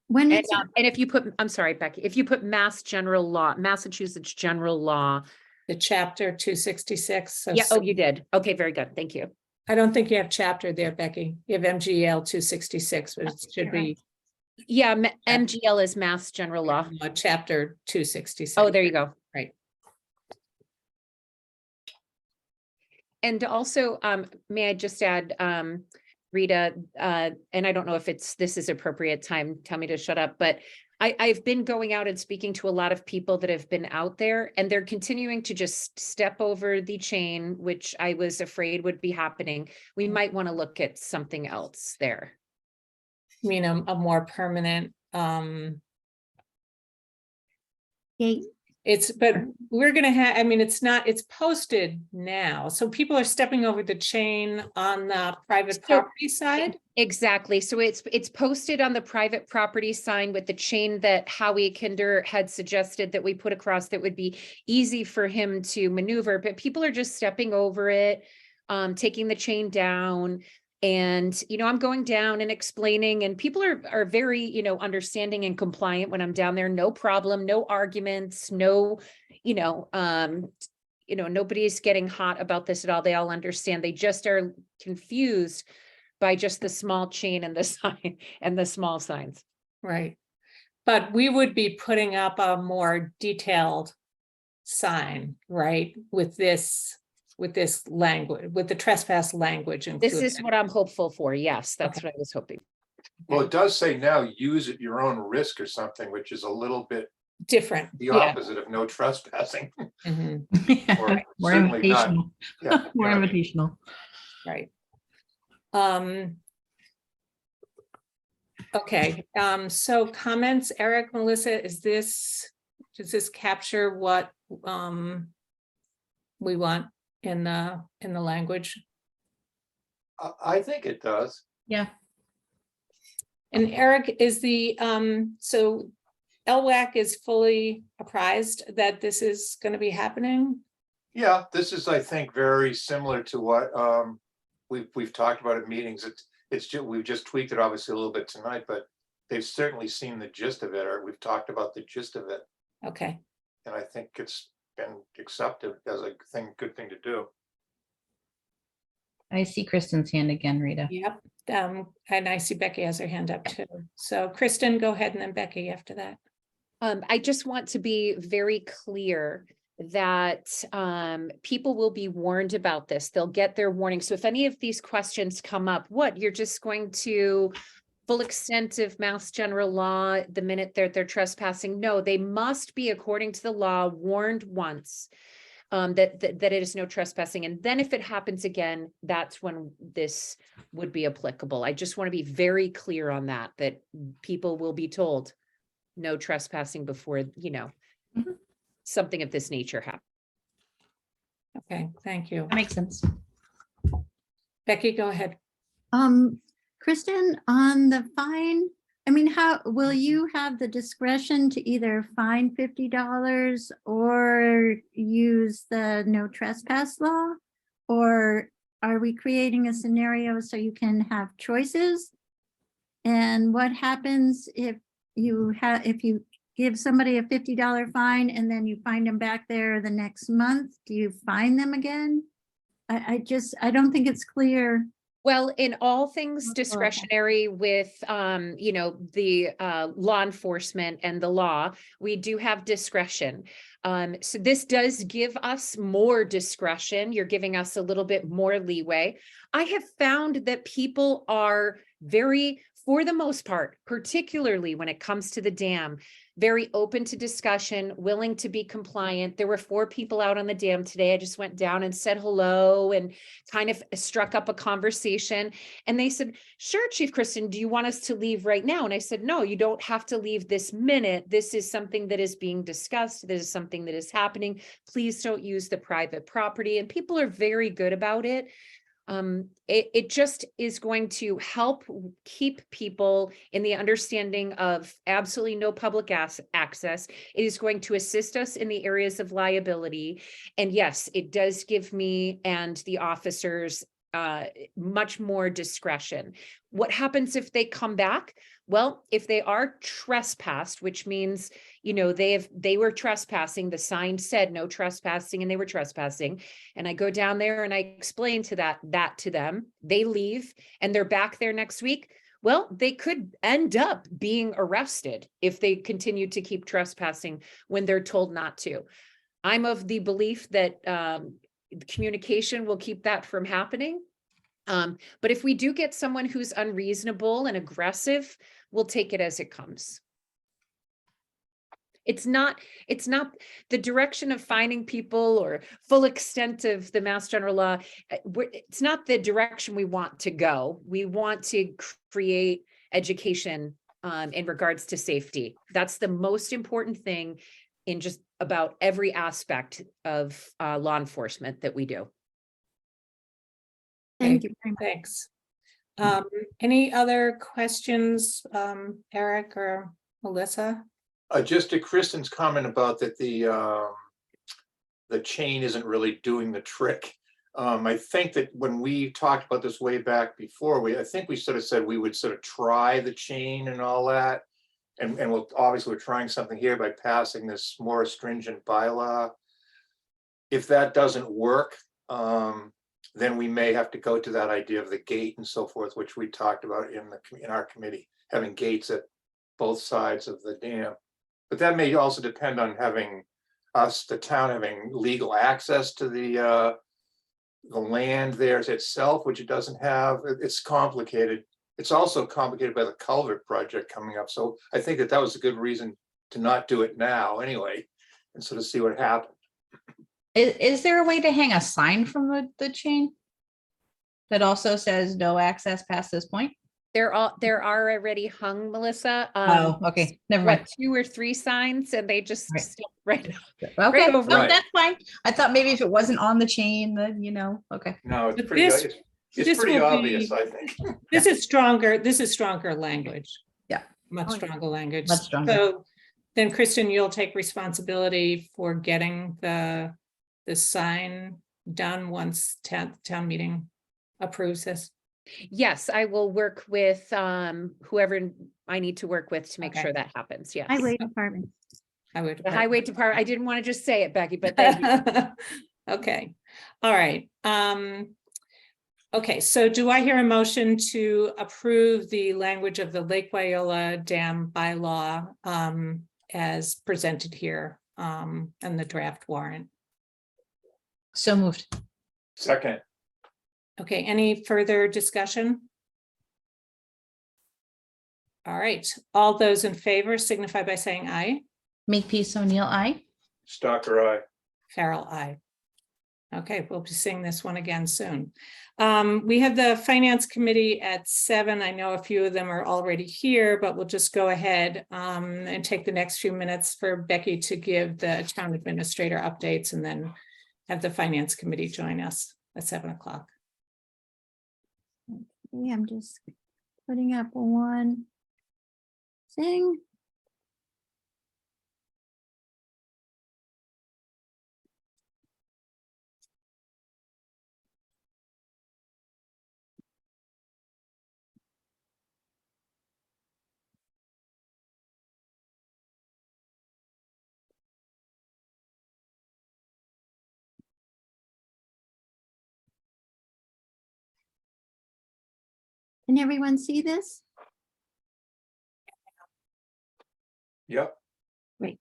When And, it's, and if you put, I'm sorry, Becky, if you put Massachusetts general law. The chapter 266. So Yeah, oh, you did. Okay, very good. Thank you. I don't think you have chapter there, Becky. You have MGL 266, but it should be Yeah, MGL is Mass General Law. chapter 266. Oh, there you go. Right. And also, may I just add, Rita, and I don't know if this is appropriate time, tell me to shut up, but I've been going out and speaking to a lot of people that have been out there, and they're continuing to just step over the chain, which I was afraid would be happening. We might want to look at something else there. I mean, a more permanent, gate, but we're gonna have, I mean, it's posted now, so people are stepping over the chain on the private property side. Exactly. So it's posted on the private property sign with the chain that Howie Kinder had suggested that we put across that would be easy for him to maneuver, but people are just stepping over it, taking the chain down. And, I'm going down and explaining, and people are very, understanding and compliant when I'm down there. No problem, no arguments, no, nobody's getting hot about this at all. They all understand. They just are confused by just the small chain and the sign and the small signs. Right. But we would be putting up a more detailed sign, right? With this language, with the trespass language This included. is what I'm hopeful for. Yes, that's what I was hoping. Well, it does say now, use at your own risk or something, which is a little bit Different. the opposite of no trespassing. Mhm. Or More certainly not. invitational. Yeah, More yeah. invitational. Right. Okay, so comments, Eric, Melissa, does this capture what we want in the language? I think it does. Yeah. And Eric, is so LWAC is fully apprised that this is going to be happening? Yeah, this is, I think, very similar to what we've talked about at meetings. It's just, we've just tweaked it obviously a little bit tonight, but they've certainly seen the gist of it, or we've talked about the gist of it. Okay. And I think it's been accepted as a good thing to do. I see Kristen's hand again, Rita. Yep. And I see Becky has her hand up too. So Kristen, go ahead, and then Becky after that. I just want to be very clear that people will be warned about this. They'll get their warning. So if any of these questions come up, you're just going to full extent of Mass General Law the minute they're trespassing? No, they must be, according to the law, warned once that it is no trespassing. And then if it happens again, that's when this would be applicable. I just want to be very clear on that people will be told no trespassing before, something of this nature happens. Okay, thank you. That makes sense. Becky, go ahead. Kristen, on the fine, I mean, how will you have the discretion to either fine $50 or use the no trespass law? Or are we creating a scenario so you can have choices? And what happens if you give somebody a $50 fine and then you find them back there the next month? Do you fine them again? I don't think it's clear. Well, in all things That's horrible. discretionary with, you know, the law enforcement and the law, we do have discretion. So this does give us more discretion. You're giving us a little bit more leeway. I have found that people are very, for the most part, particularly when it comes to the dam, very open to discussion, willing to be compliant. There were 4 people out on the dam today. I just went down and said hello and kind of struck up a conversation. And they said, sure, Chief Kristen, do you want us to leave right now? And I said, no, you don't have to leave this minute. This is something that is being discussed. This is something that is happening. Please don't use the private property. And people are very good about it. It just is going to help keep people in the understanding of absolutely no public access. It is going to assist us in the areas of liability. And yes, it does give me and the officers much more discretion. What happens if they come back? Well, if they are trespassed, which means, you know, they were trespassing, the sign said no trespassing and they were trespassing. And I go down there and I explain that to them, they leave and they're back there next week. Well, they could end up being arrested if they continue to keep trespassing when they're told not to. I'm of the belief that communication will keep that from happening. But if we do get someone who's unreasonable and aggressive, we'll take it as it comes. It's not the direction of finding people or full extent of the Mass General Law. It's not the direction we want to go. We want to create education in regards to safety. That's the most important thing in just about every aspect of law enforcement that we do. Thank you very much. Thanks. Any other questions, Eric or Melissa? Just to Kristen's comment about that the chain isn't really doing the trick. I think that when we talked about this way back before, I think we sort of said we would sort of try the chain and all that. And we'll obviously we're trying something here by passing this more stringent bylaw. If that doesn't work, then we may have to go to that idea of the gate and so forth, which we talked about in our committee, having gates at both sides of the dam. But that may also depend on having the town having legal access to the land there itself, which it doesn't have. It's complicated. It's also complicated by the culvert project coming up. So I think that was a good reason to not do it now anyway, and sort of see what happens. Is there a way to hang a sign from the chain that also says no access past this point? There are already hung, Melissa. Oh, okay, never mind. What, 2 or 3 signs, and they just Right. stick right. Okay, Right over no, it. that's fine. I thought maybe if it wasn't on the chain, then okay. No, But it's pretty. this- It's this pretty will obvious, be- I think. This is stronger language. Yeah. Much stronger language. Much stronger. So then Kristen, you'll take responsibility for getting the sign done once town meeting approves this. Yes, I will work with whoever I need to work with to make Okay. sure that happens. Yes. Highway Department. The highway department. I didn't want to just say it, Becky, but thank you. Okay, all right. Okay, so do I hear a motion to approve the language of the Lake Wyola Dam bylaw as presented here and the draft warrant? So moved. Second, Okay, any further discussion? All right, all those in favor signify by saying aye. Makepeace O'Neill, aye. Stalker, aye. Farrell, aye. Okay, we'll be seeing this one again soon. We have the Finance Committee at 7. I know a few of them are already here, but we'll just go ahead and take the next few minutes for Becky to give the town administrator updates and then have the Finance Committee join us at 7 o'clock. Yeah, I'm just putting up one thing. Can everyone see this? Yep. Great.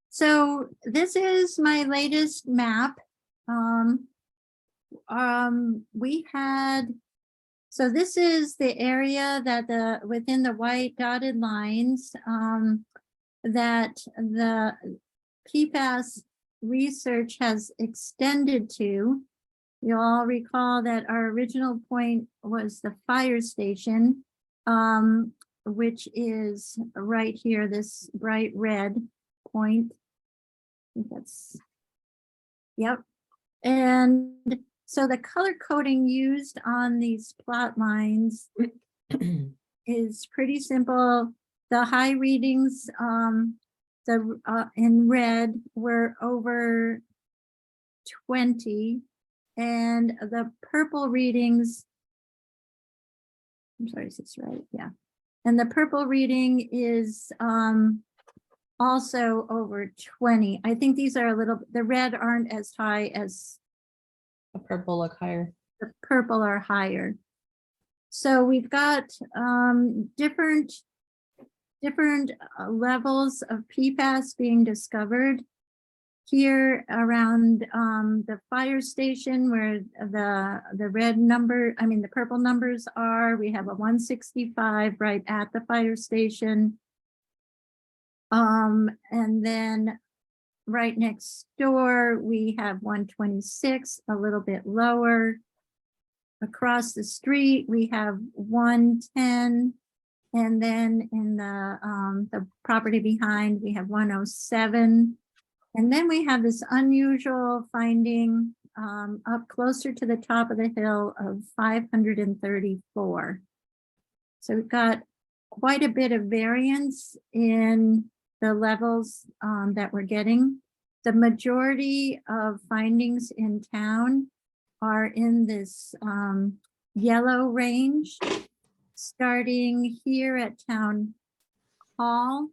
So this is my latest map. We had, so this is the area that within the white dotted lines, that the PFAS research has extended to. You all recall that our original point was the fire station, which is right here, this bright red point. I think that's, yep. And so the color coding used on these plot lines is pretty simple. The high readings, in red were over 20, and the purple readings, I'm sorry, is this right? Yeah. And the purple reading is also over 20. I think these are a little, the red aren't as high as The purple look higher. the purple are higher. So we've got different levels of PFAS being discovered here around the fire station, where the red number, I mean the purple numbers are. We have a 165 right at the fire station. And then right next door, we have 126, a little bit lower. Across the street, we have 110. And then in the property behind, we have 107. And then we have this unusual finding up closer to the top of the hill of 534. So we've got quite a bit of variance in the levels that we're getting. The majority of findings in town are in this yellow range, starting here at Town Hall.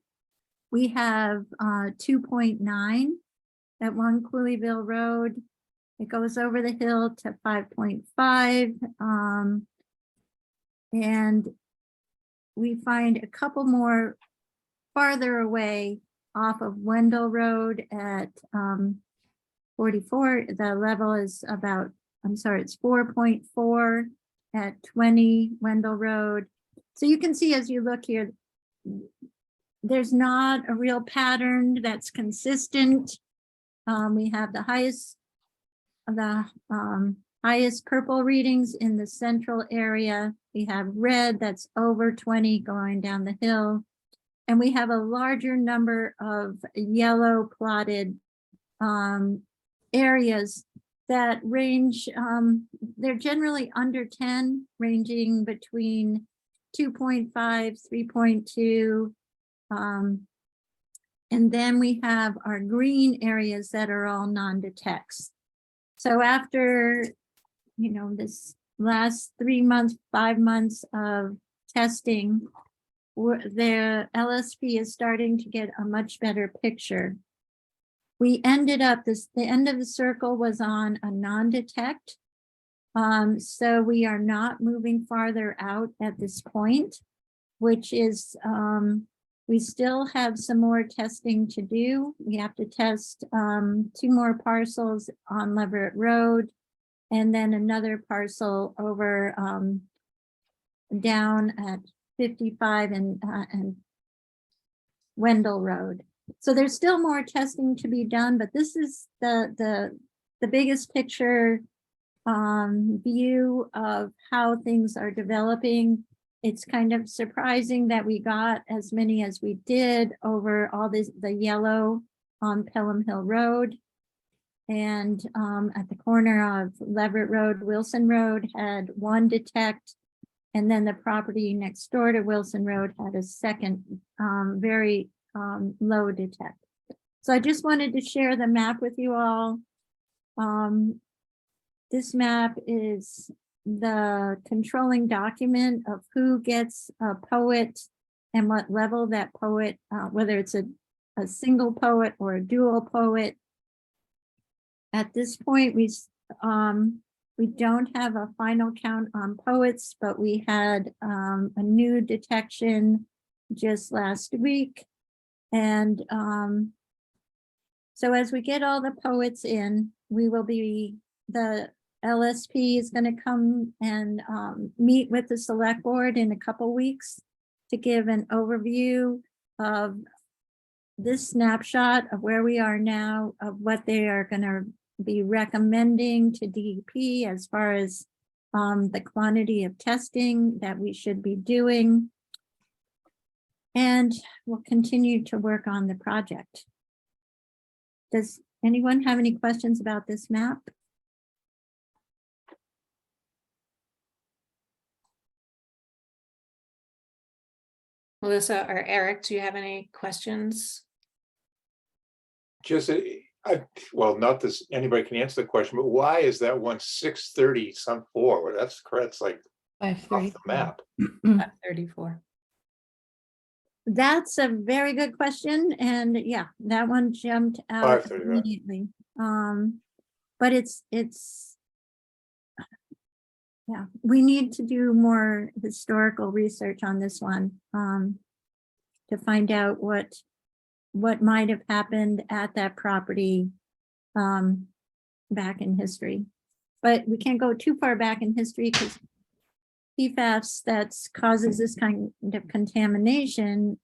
We have 2.9 at 1 Cooleyville Road. It goes over the hill to 5.5. And we find a couple more farther away off of Wendell Road at 44. The level is about, I'm sorry, it's 4.4 at 20 Wendell Road. So you can see as you look here, there's not a real pattern that's consistent. We have the highest purple readings in the central area. We have red that's over 20 going down the hill. And we have a larger number of yellow plotted areas that range, they're generally under 10, ranging between 2.5, 3.2. And then we have our green areas that are all non-detects. So after, this last 3 months, 5 months of testing, the LSP is starting to get a much better picture. We ended up, the end of the circle was on a non-detect. So we are not moving farther out at this point, which is, we still have some more testing to do. We have to test 2 more parcels on Leverett Road, and then another parcel over down at 55 and Wendell Road. So there's still more testing to be done, but this is the biggest picture view of how things are developing. It's kind of surprising that we got as many as we did over all this, the yellow on Pelham Hill Road. And at the corner of Leverett Road, Wilson Road had 1 detect. And then the property next door to Wilson Road had a second very low detect. So I just wanted to share the map with you all. This map is the controlling document of who gets a poet and what level that poet, whether it's a single poet or a dual poet. At this point, We don't have a final count on poets, but we had a new detection just last week. And so as we get all the poets in, we will be, the LSP is going to come and meet with the select board in a couple weeks to give an overview of this snapshot of where we are now, of what they are going to be recommending to DEP as far as the quantity of testing that we should be doing. And we'll continue to work on the project. Does anyone have any questions about this map? Melissa or Eric, do you have any questions? Just, well, not this, anybody can answer the question, but why is that one 630 some 4? Well, that's like off the map. 34. That's a very good question. And yeah, that one jumped out 530, right. immediately. But it's, yeah, we need to do more historical research on this one to find out what might have happened at that property back in history. But we can't go too far back in history because PFAS that causes this kind of contamination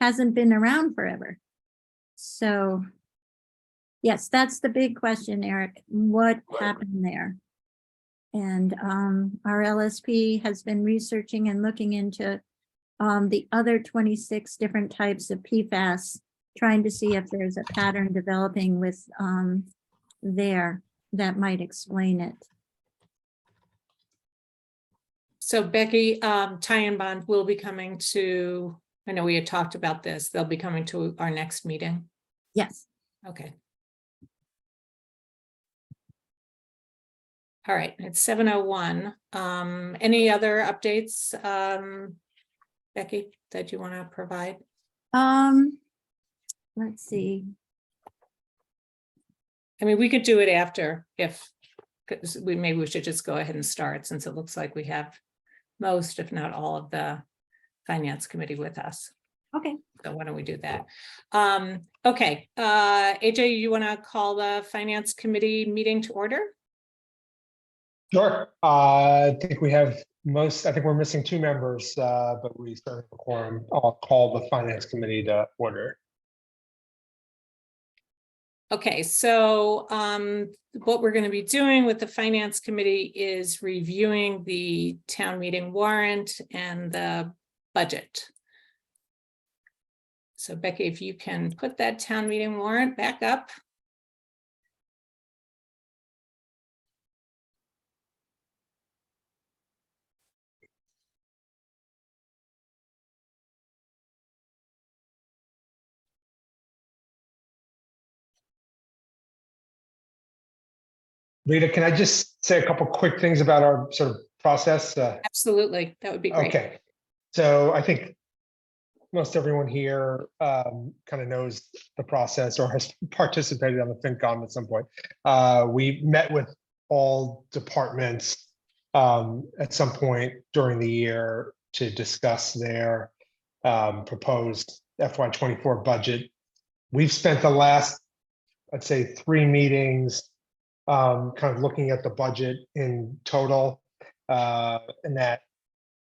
hasn't been around forever. So yes, that's the big question, Eric. What happened there? And our LSP has been researching and looking into the other 26 different types of PFAS, trying to see if there's a pattern developing with there that might explain it. So Becky, Ty and Bond will be coming to, I know we had talked about this, they'll be coming to our next meeting. Yes. Okay. All right, it's 7:01. Any other updates, Becky, that you want to provide? Let's see. I mean, we could do it after if, because maybe we should just go ahead and start since it looks like we have most, if not all, of the finance committee with us. Okay. So why don't we do that? Okay, AJ, you want to call the finance committee meeting to order? Sure. I think we have most, I think we're missing 2 members, but we certainly have a quorum. I'll call the finance committee to order. Okay, so what we're going to be doing with the finance committee is reviewing the town meeting warrant and the budget. So Becky, if you can put that town meeting warrant back up. Rita, can I just say a couple quick things about our sort of process? Absolutely, that would be great. Okay, so I think most everyone here kind of knows the process or has participated on the FinCom at some point. We met with all departments at some point during the year to discuss their proposed FY24 budget. We've spent the last, I'd say, 3 meetings kind of looking at the budget in total, and that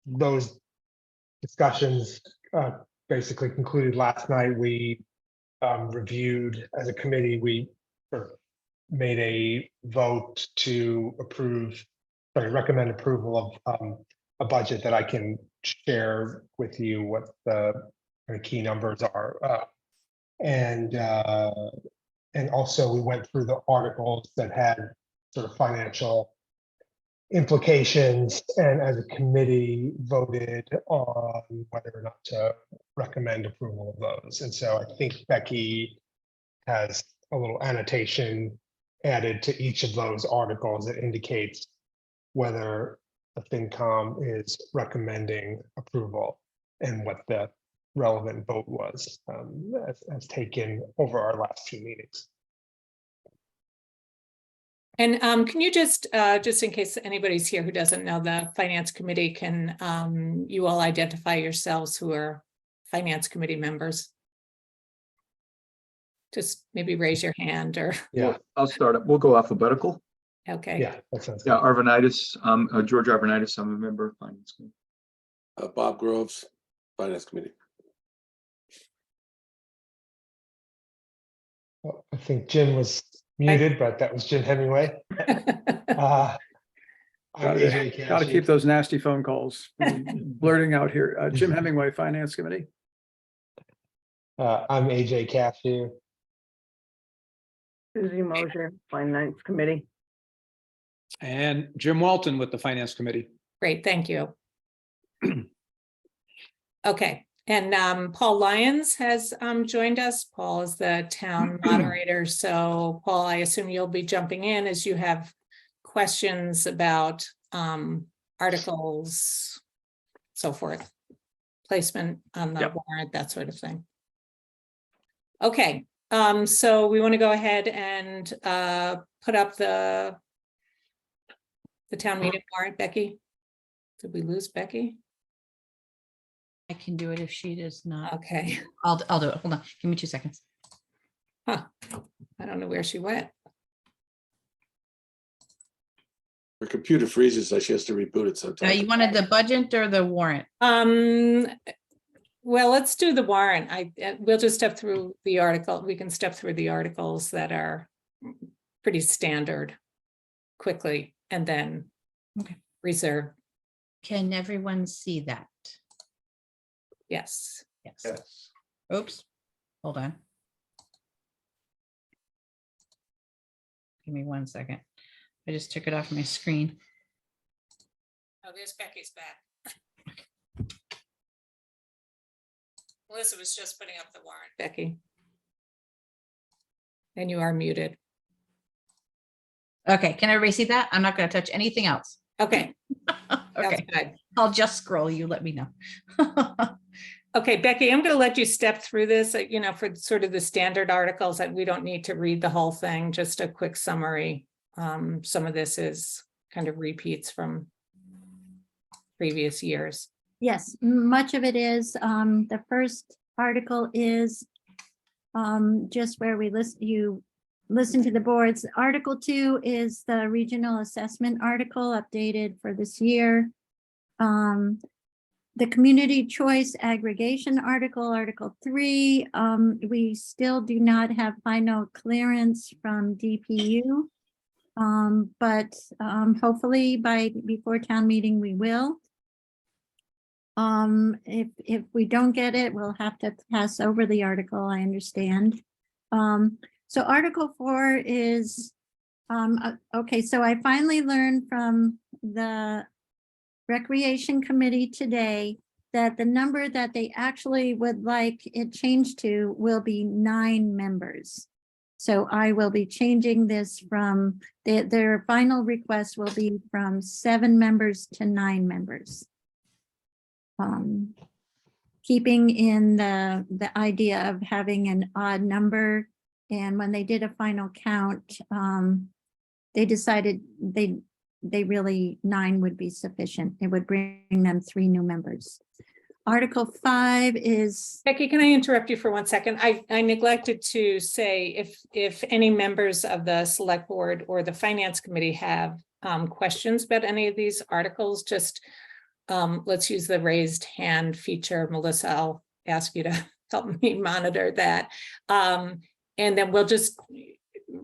those discussions basically concluded last night. We reviewed as a committee, we sort of made a vote to recommend approval of a budget that I can share with you what the key numbers are. And also we went through the articles that had sort of financial implications, and as a committee voted on whether or not to recommend approval of those. And so I think Becky has a little annotation added to each of those articles that indicates whether the FinCom is recommending approval and what the relevant vote was as taken over our last 2 meetings. And can you just in case anybody's here who doesn't know, the Finance Committee, can you all identify yourselves who are Finance Committee members? Just maybe raise your hand or, Yeah, I'll start up. We'll go alphabetical. okay. yeah, that sounds Yeah, good. Arvanitis, George Arvanitis, I'm a member of Finance Committee. Bob Groves, Finance Committee. Well, I think Jim was muted, but that was Jim Hemingway. I'm AJ Got to keep Cashy. those nasty phone calls blurting out here. Jim Hemingway, Finance Committee. I'm AJ Cashew. Susie Mosier, Finance Committee. And Jim Walton with the Finance Committee. Great, thank you. Okay, and Paul Lyons has joined us. Paul is the town moderator. So Paul, I assume you'll be jumping in as you have questions about articles, so forth, placement on the Yep. warrant, that sort of thing. Okay, so we want to go ahead and put up the town meeting warrant. Becky? Did we lose Becky? I can do it if she does not. Okay. I'll do it. Hold on. Give me 2 seconds. Huh. I don't know where she went. Her computer freezes, so she has to reboot it sometimes. You wanted the budget or the warrant? Well, let's do the warrant. We'll just step through the article. We can step through the articles that are pretty standard quickly and then Okay. reserve. Can everyone see that? Yes. Yes. Yes. Oops. Hold on. Give me 1 second. I just took it off my screen. Oh, there's Becky's back. Melissa was just putting up the warrant, Becky. And you are muted. Okay, can everybody see that? I'm not going to touch anything else. Okay. That's Okay, good. I'll just scroll. You let me know. Okay, Becky, I'm going to let you step through this, for sort of the standard articles that we don't need to read the whole thing, just a quick summary. Some of this is kind of repeats from previous years. Yes, much of it is. The first article is just where we listen to the boards. Article 2 is the regional assessment article updated for this year. The community choice aggregation article, Article 3, we still do not have final clearance from DPU. But hopefully before town meeting, we will. If we don't get it, we'll have to pass over the article, I understand. So Article 4 is, okay, so I finally learned from the Recreation Committee today that the number that they actually would like it changed to will be 9 members. So I will be changing this from, their final request will be from 7 members to 9 members. Keeping in the idea of having an odd number. And when they did a final count, they decided they really 9 would be sufficient. It would bring them 3 new members. Article 5 is. Becky, can I interrupt you for 1 second? I neglected to say if any members of the select board or the finance committee have questions about any of these articles, just let's use the raised hand feature. Melissa, I'll ask you to help me monitor that. And then we'll just,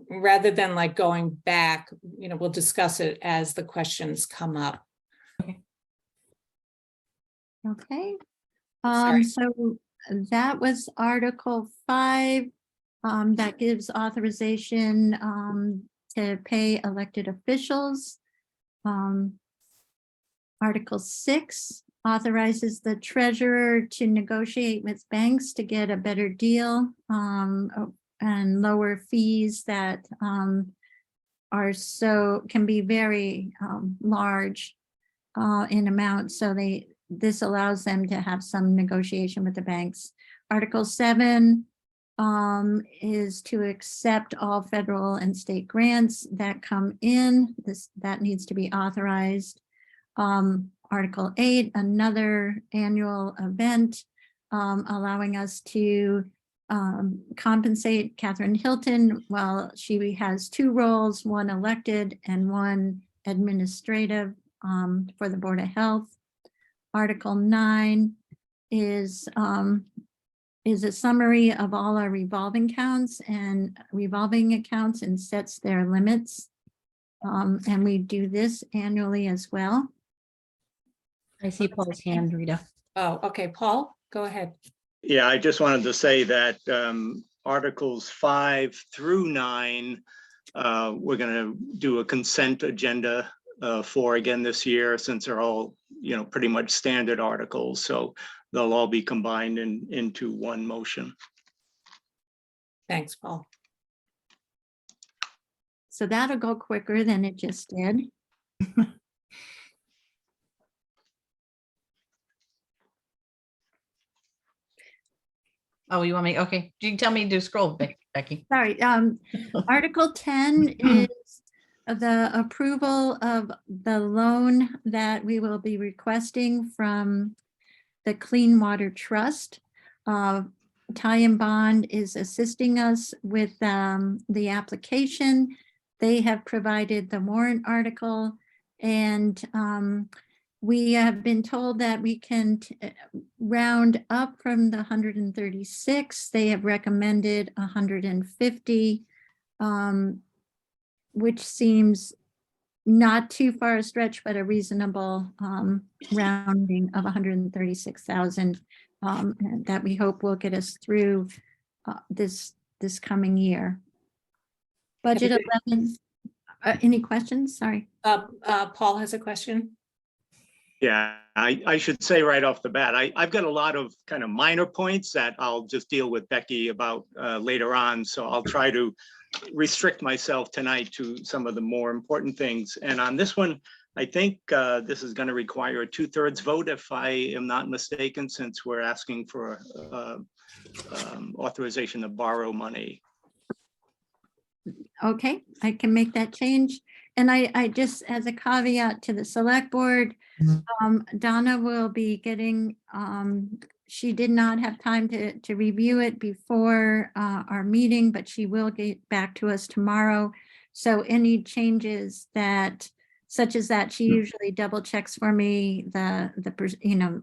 rather than like going back, we'll discuss it as the questions come up. Okay. Sorry. So that was Article 5. That gives authorization to pay elected officials. Article 6 authorizes the treasurer to negotiate with banks to get a better deal and lower fees that can be very large in amount. So this allows them to have some negotiation with the banks. Article 7 is to accept all federal and state grants that come in. That needs to be authorized. Article 8, another annual event, allowing us to compensate Catherine Hilton while she has 2 roles, one elected and one administrative, for the Board of Health. Article 9 is a summary of all our revolving accounts and sets their limits. And we do this annually as well. I see Paul's hand, Rita. Oh, okay, Paul, go ahead. Yeah, I just wanted to say that Articles 5 through 9, we're going to do a consent agenda for again this year, since they're all, pretty much standard articles. So they'll all be combined into one motion. Thanks, Paul. So that'll go quicker than it just did. Oh, you want me? Okay. You can tell me to scroll, Becky. Sorry, Article 10 is the approval of the loan that we will be requesting from the Clean Water Trust. Ty and Bond is assisting us with the application. They have provided the warrant article, and we have been told that we can round up from the 136. They have recommended 150, which seems not too far a stretch, but a reasonable rounding of 136,000 that we hope will get us through this coming year. Budget 11. Any questions? Sorry. Paul has a question. Yeah, I should say right off the bat, I've got a lot of kind of minor points that I'll just deal with Becky about later on. So I'll try to restrict myself tonight to some of the more important things. And on this one, I think this is going to require a 2/3 vote, if I am not mistaken, since we're asking for authorization to borrow money. Okay, I can make that change. And I just, as a caveat to the select board, Donna will be getting, she did not have time to review it before our meeting, but she will get back to us tomorrow. So any changes such as that, she usually double checks for me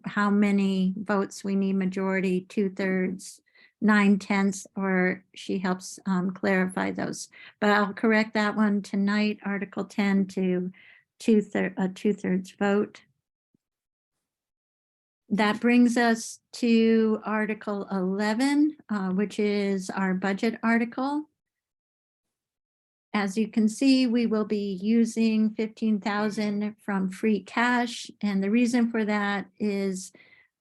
how many votes we need, majority, 2/3, 9/10, or she helps clarify those. But I'll correct that one tonight, Article 10 to a 2/3 vote. That brings us to Article 11, which is our budget article. As you can see, we will be using 15,000 from free cash. And the reason for that is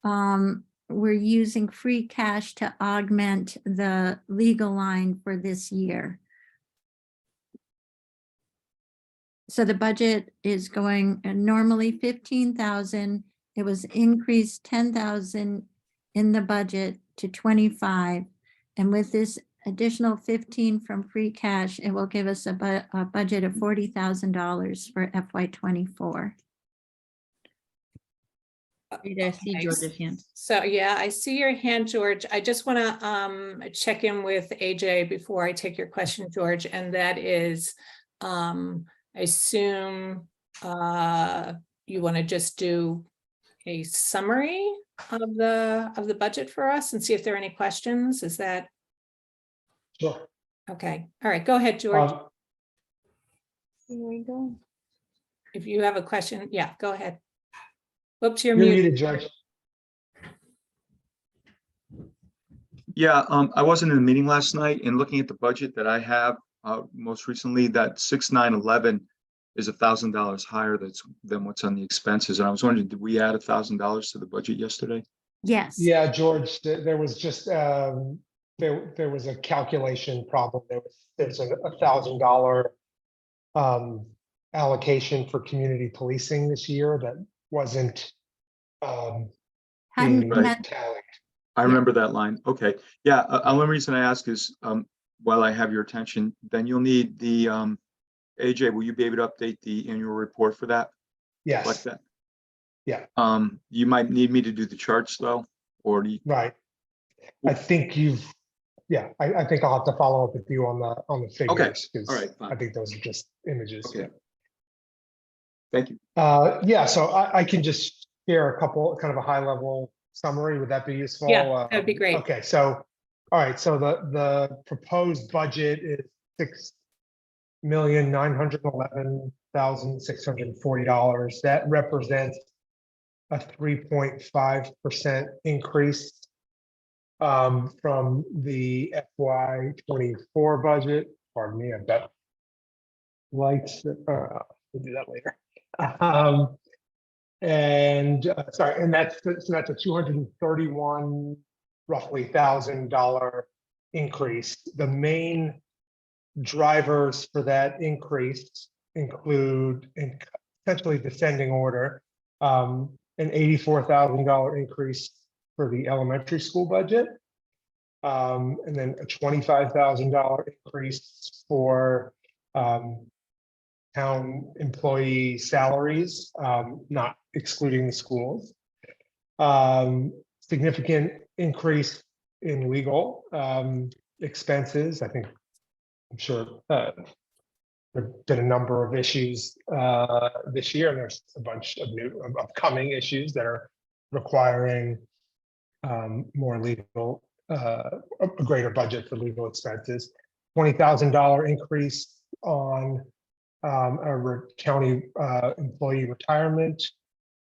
we're using free cash to augment the legal line for this year. So the budget is going normally 15,000. It was increased 10,000 in the budget to 25. And with this additional 15 from free cash, it will give us a budget of $40,000 for FY24. I see George's hand. So yeah, I see your hand, George. I just want to check in with AJ before I take your question, George, and that is, I assume you want to just do a summary of the budget for us and see if there are any questions. Is that Sure. okay? All right, go ahead, George. Here we go. If you have a question, yeah, go ahead. Whoops, you're You're muted. muted, George. Yeah, I wasn't in the meeting last night, and looking at the budget that I have most recently, that 6911 is $1,000 higher than what's on the expenses. And I was wondering, did we add $1,000 to the budget yesterday? Yes. Yeah, George, there was just there was a calculation problem. There's a $1,000 allocation for community policing this year that wasn't being tallied. I remember that line. Okay, yeah, only reason I ask is, while I have your attention, then you'll need the, AJ, will you be able to update the annual report for that? Like Yes, that? Yeah. You might need me to do the charts though, or do you? right. I think I think I'll have to follow up with you on the figures. all right, Because fine. I think those are just images. Okay. Thank you. Yeah, so I can just share a couple, kind of a high level summary. Would that be useful? Yeah, that'd be great. Okay, so, all right, so the proposed budget is $6,911,640. That represents a 3.5% increase from the FY '24 budget. Pardon me, I bet lights, we'll do that later. Sorry, and that's a $231 roughly $1,000 increase. The main drivers for that increase include, in essentially descending order, an $84,000 increase for the elementary school budget, and then a $25,000 increase for town employee salaries, not excluding the schools. Significant increase in legal expenses. I'm sure there've been a number of issues this year, and there's a bunch of new upcoming issues that are requiring more legal, a greater budget for legal expenses. $20,000 increase on a county employee retirement,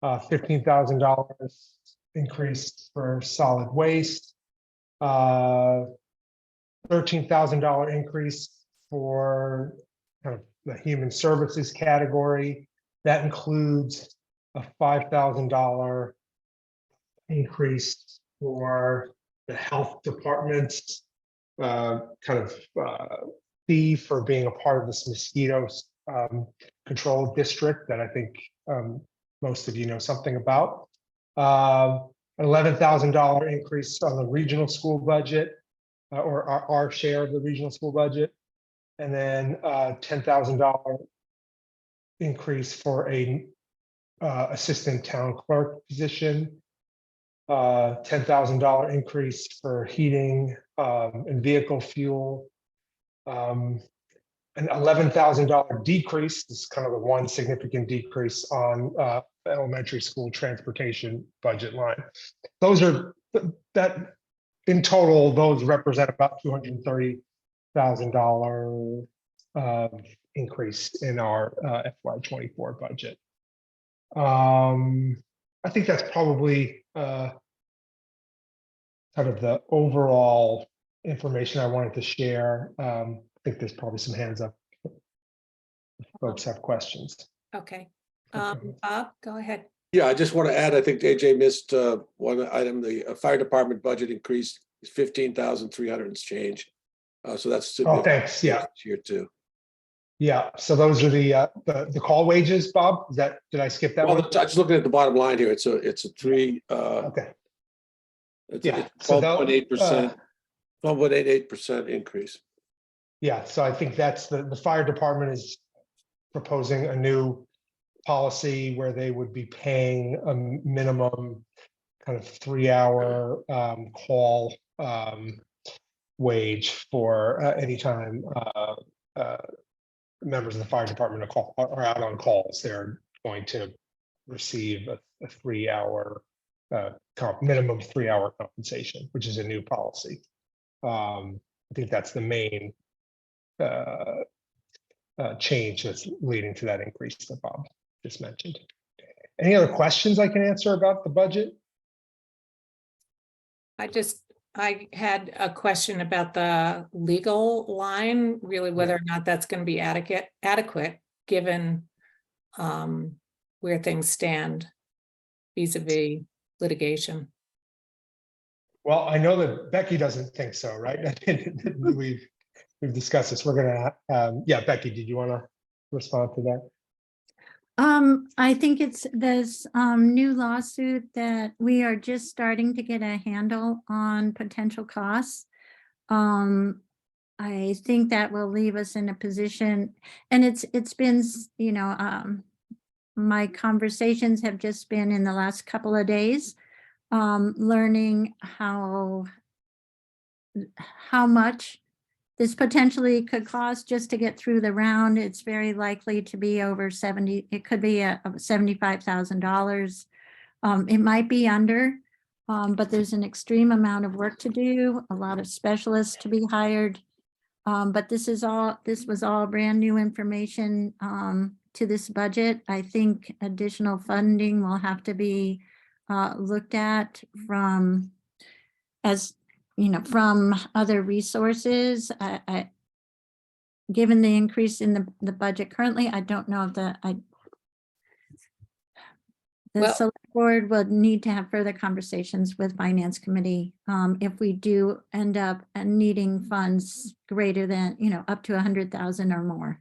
$15,000 increase for solid waste, $13,000 increase for kind of the human services category. That includes a $5,000 increase for the health department's fee for being a part of this mosquito control district that I think most of you know something about. An $11,000 increase on the regional school budget, or our share of the regional school budget, and then $10,000 increase for a assistant town clerk position, $10,000 increase for heating and vehicle fuel, an $11,000 decrease. This is kind of the one significant decrease on elementary school transportation budget line. Those are that in total, those represent about $230,000 increase in our FY '24 budget. I think that's probably kind of the overall information I wanted to share. I think there's probably some hands up. If folks have questions. Okay. Bob, go ahead. Yeah, I just want to add, I think AJ missed one item. The fire department budget increase is 15,300 and change. So that's. Oh, thanks. Yeah. Here too. Yeah. So those are the call wages, Bob. Is that, did I skip that Well, one? I'm just looking at the bottom line here. It's a three. Okay. It's Yeah. 12.8%, 12.88% increase. Yeah, so I think that's the fire department is proposing a new policy where they would be paying a minimum kind of 3-hour call wage for anytime members of the fire department are out on calls. They're going to receive a 3-hour minimum 3-hour compensation, which is a new policy. I think that's the main change that's leading to that increase that Bob just mentioned. Any other questions I can answer about the budget? I had a question about the legal line, really whether or not that's going to be adequate given where things stand vis-a-vis litigation. Well, I know that Becky doesn't think so, right? We've discussed this. We're gonna, yeah, Becky, did you want to respond to that? I think it's this new lawsuit that we are just starting to get a handle on potential costs. I think that will leave us in a position, and it's been, you know, my conversations have just been in the last couple of days, learning how much this potentially could cost just to get through the round. It's very likely to be over 70, it could be $75,000. It might be under, but there's an extreme amount of work to do, a lot of specialists to be hired. But this was all brand new information to this budget. I think additional funding will have to be looked at from, as you know, from other resources. Given the increase in the budget currently, I don't know if the Well- select board would need to have further conversations with finance committee if we do end up needing funds greater than, you know, up to 100,000 or more.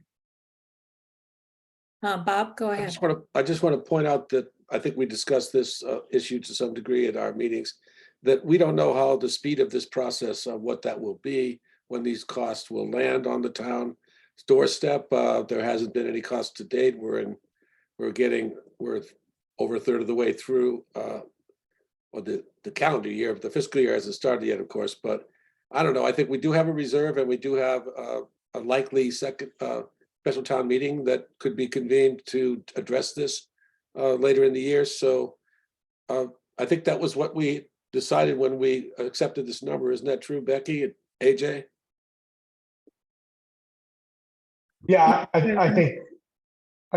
Bob, go I ahead. just want to point out that I think we discussed this issue to some degree at our meetings, that we don't know how the speed of this process, what that will be, when these costs will land on the town's doorstep. There hasn't been any cost to date. We're over a third of the way through or the calendar year, but the fiscal year hasn't started yet, of course. But I don't know. I think we do have a reserve, and we do have a likely second special town meeting that could be convened to address this later in the year. So I think that was what we decided when we accepted this number. Isn't that true, Becky and AJ? Yeah, I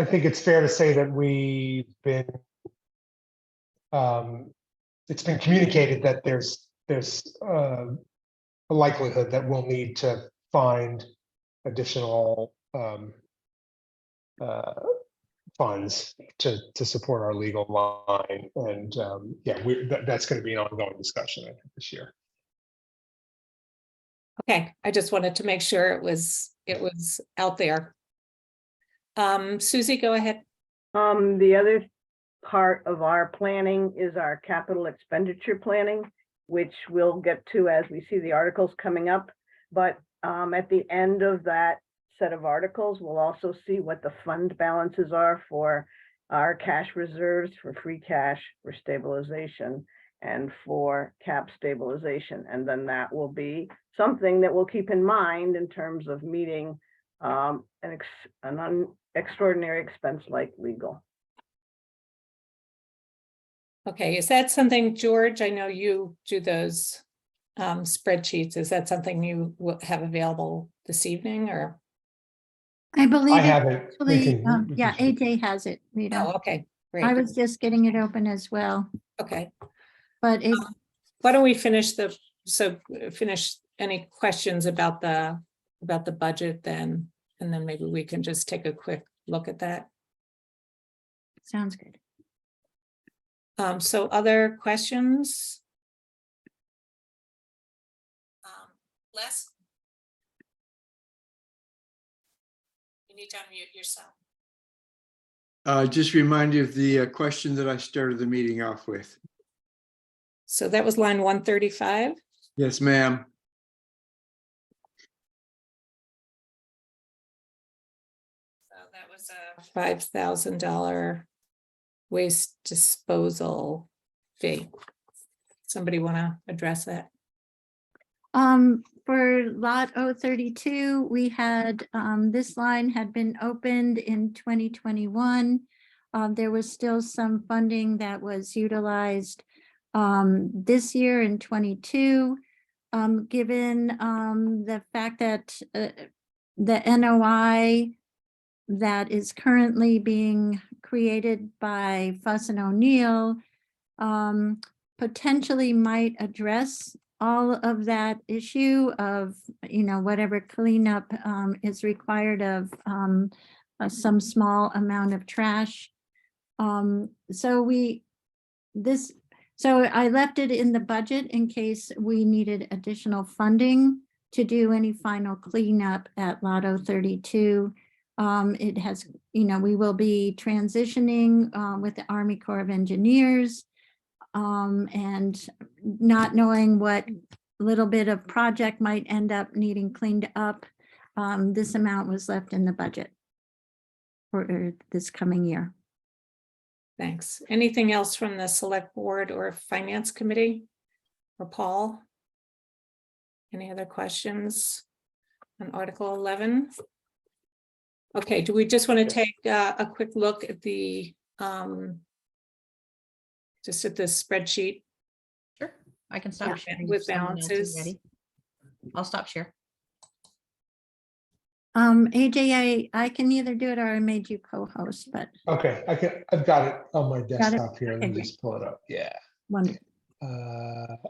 think it's fair to say that we've been, it's been communicated that there's a likelihood that we'll need to find additional funds to support our legal line. And yeah, that's going to be an ongoing discussion, I think, this year. Okay, I just wanted to make sure it was out there. Susie, go ahead. The other part of our planning is our capital expenditure planning, which we'll get to as we see the articles coming up. But at the end of that set of articles, we'll also see what the fund balances are for our cash reserves, for free cash, for stabilization, and for cap stabilization. And then that will be something that we'll keep in mind in terms of meeting an extraordinary expense like legal. Okay, is that something, George? I know you do those spreadsheets. Is that something you will have available this evening, or? I believe I it have it. We actually, can- yeah, AJ has it, Rita. Oh, okay, great. I was just getting it open as well, Okay, but it, why don't we finish finish any questions about the budget then, and then maybe we can just take a quick look at that. sounds good. So other questions? Les? You need to unmute yourself. Just remind you of the question that I started the meeting off with. So that was line 135. Yes, ma'am. So that was a $5,000 waste disposal fee. Somebody want to address that? For lot 032, we had, this line had been opened in 2021. There was still some funding that was utilized this year in 22. Given the fact that the NOI that is currently being created by Fuss and O'Neill potentially might address all of that issue of, you know, whatever cleanup is required of some small amount of trash. So I left it in the budget in case we needed additional funding to do any final cleanup at lot 032. It has, we will be transitioning with the Army Corps of Engineers, and not knowing what little bit of project might end up needing cleaned up. This amount was left in the budget for this coming year. Thanks. Anything else from the select board or finance committee or Paul? Any other questions on Article 11? Okay, do we just want to take a quick look at the just at the spreadsheet Sure, I can stop sharing. with if someone else is balances? ready. I'll stop share. AJ, I can either do it or I made you co-host, but Okay, I've got it on my Got it? desktop here. Let Okay, me great. just pull it up. Yeah. wonderful.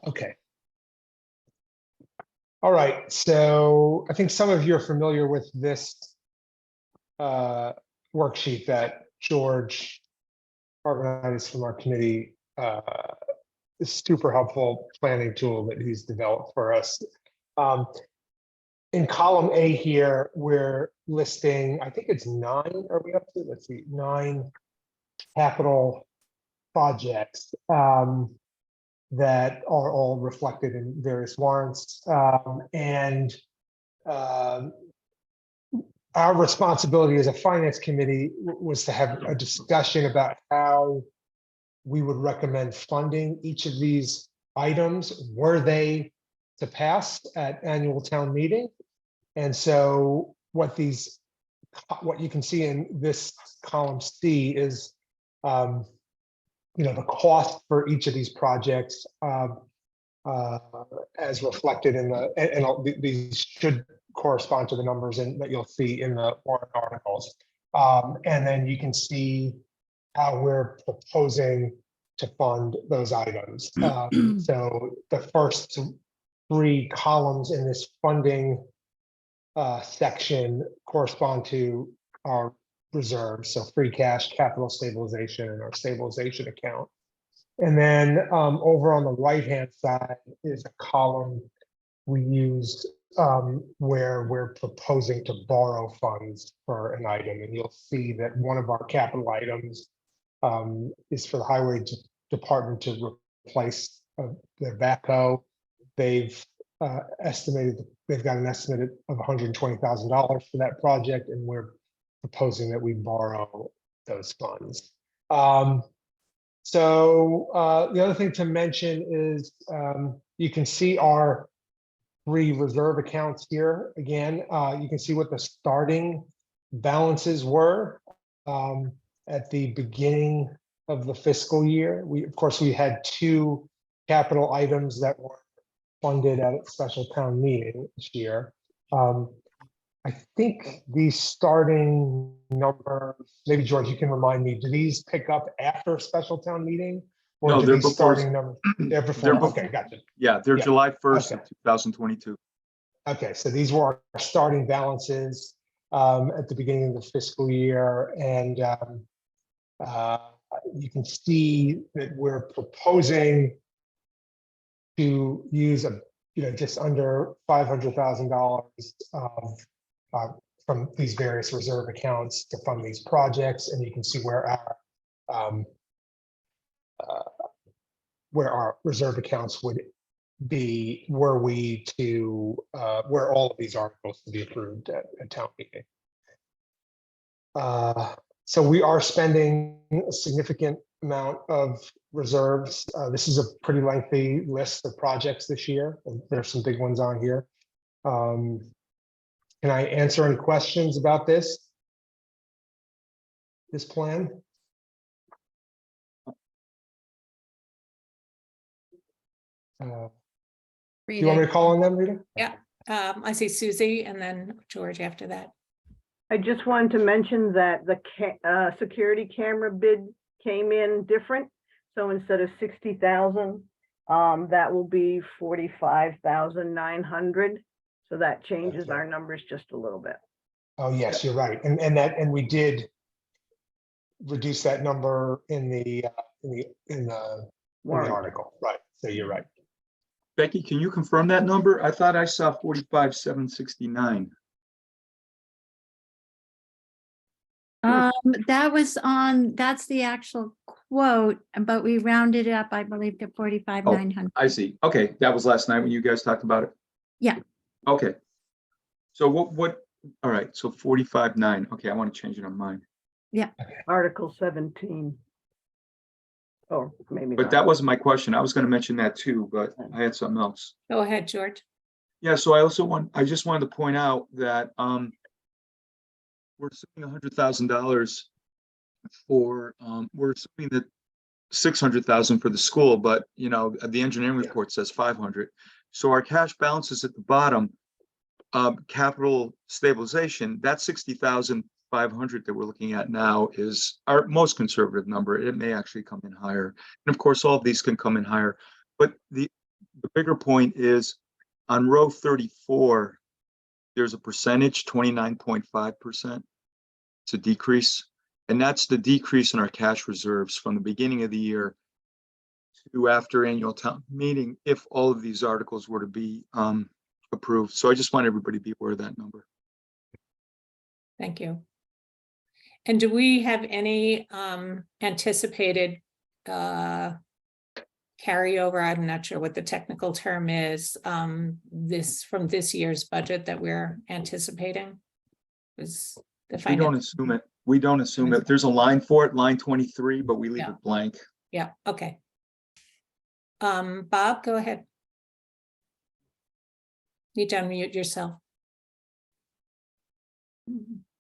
Okay. All right, so I think some of you are familiar with this worksheet that George organized from our committee. This super helpful planning tool that he's developed for us. In column A here, we're listing, I think it's 9, are we up to? Let's see, 9 capital projects that are all reflected in various warrants. Our responsibility as a finance committee was to have a discussion about how we would recommend funding each of these items, were they to pass at annual town meeting. And so what you can see in this column C is, the cost for each of these projects as reflected in these should correspond to the numbers that you'll see in the warrant articles. And then you can see how we're proposing to fund those items. So the first 3 columns in this funding section correspond to our reserves, so free cash, capital stabilization, and our stabilization account. And then over on the right-hand side is a column we used where we're proposing to borrow funds for an item. And you'll see that one of our capital items is for the highway department to replace their backhoe. They've estimated, they've got an estimate of $120,000 for that project, and we're proposing that we borrow those funds. So the other thing to mention is you can see our 3 reserve accounts here. Again, you can see what the starting balances were at the beginning of the fiscal year. Of course, we had 2 capital items that were funded at a special town meeting this year. I think these starting numbers, maybe George, you can remind me, do these pick up after a special town meeting? Or No, do they're these proposed. starting numbers? They're before, okay, gotcha. Yeah, they're Yeah. July 1st Okay. of 2022. Okay, so these were our starting balances at the beginning of the fiscal year. And you can see that we're proposing to use just under $500,000 from these various reserve accounts to fund these projects. And you can see where our reserve accounts would be were we to where all of these articles to be approved at town meeting. So we are spending a significant amount of reserves. This is a pretty lengthy list of projects this year. There's some big ones on here. Can I answer any questions about this plan? Do you want me to call on them, Rita? Yeah, I see Susie and then George after that. I just wanted to mention that the security camera bid came in different. So instead of 60,000, that will be 45,900. So that changes our numbers just a little bit. Oh, yes, you're right. And we did reduce that number in the article, right? So you're right. Becky, can you confirm that number? I thought I saw 45,769. That was on, that's the actual quote, but we rounded it up, I believe, to 45,900. I see. Okay, that was last night when you guys talked about it? Yeah. Okay. So all right, so 45.9. Okay, I want to change it on mine. Article 17. Or maybe But not. that wasn't my question. I was going to mention that too, but I had something else. Go ahead, George. Yeah, so I just wanted to point out that we're assuming $100,000 for we're assuming that 600,000 for the school, but you know, the engineering report says 500. So our cash balances at the bottom, capital stabilization, that 60,500 that we're looking at now is our most conservative number. It may actually come in higher. And of course, all of these can come in higher. But the bigger point is on row 34, there's a percentage, 29.5%. It's a decrease. And that's the decrease in our cash reserves from the beginning of the year to after annual town meeting, if all of these articles were to be approved. So I just want everybody to be aware of that number. Thank you. And do we have any anticipated carryover? I'm not sure what the technical term is, from this year's budget that we're anticipating? Is the We don't finance? assume it. We don't assume it. There's a line for it, line 23, but we leave Yeah. it blank. Yeah, okay. Bob, go ahead. Need to unmute yourself.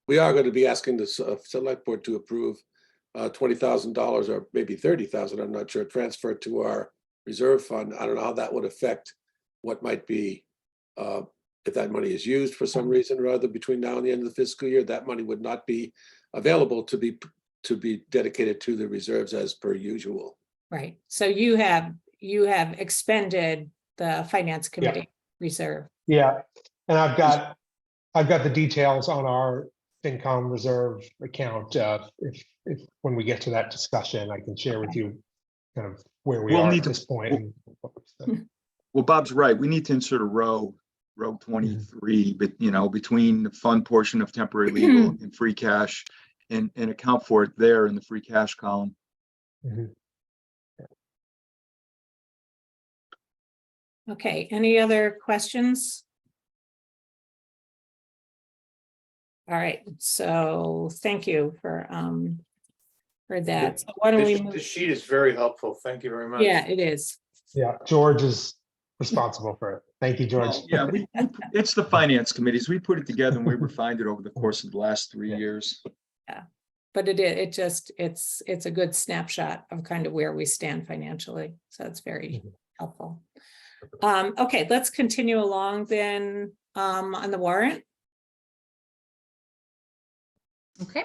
We are going to be asking the select board to approve $20,000 or maybe 30,000, I'm not sure, transfer to our reserve fund. I don't know how that would affect what might be, if that money is used for some reason or other between now and the end of the fiscal year, that money would not be available to be dedicated to the reserves as per usual. Right, so you have expended the finance committee reserve. Yeah, and I've got the details on our FinCom reserve account. If when we get to that discussion, I can share with you kind of where we We'll are need at to- this point. Well, Bob's right. We need to insert a row 23, but you know, between the fund portion of temporary legal and free cash and account for it there in the free cash column. Mhm. Okay, any other questions? All right, so thank you for that. So why don't we The move? sheet is very helpful. Thank you very much. Yeah, it is. Yeah, George is responsible for it. Thank you, George. Well, yeah, it's the finance committees. We put it together and we refined it over the course of the last 3 years. But it's a good snapshot of kind of where we stand financially. So it's very helpful. Okay, let's continue along then on the warrant. Okay,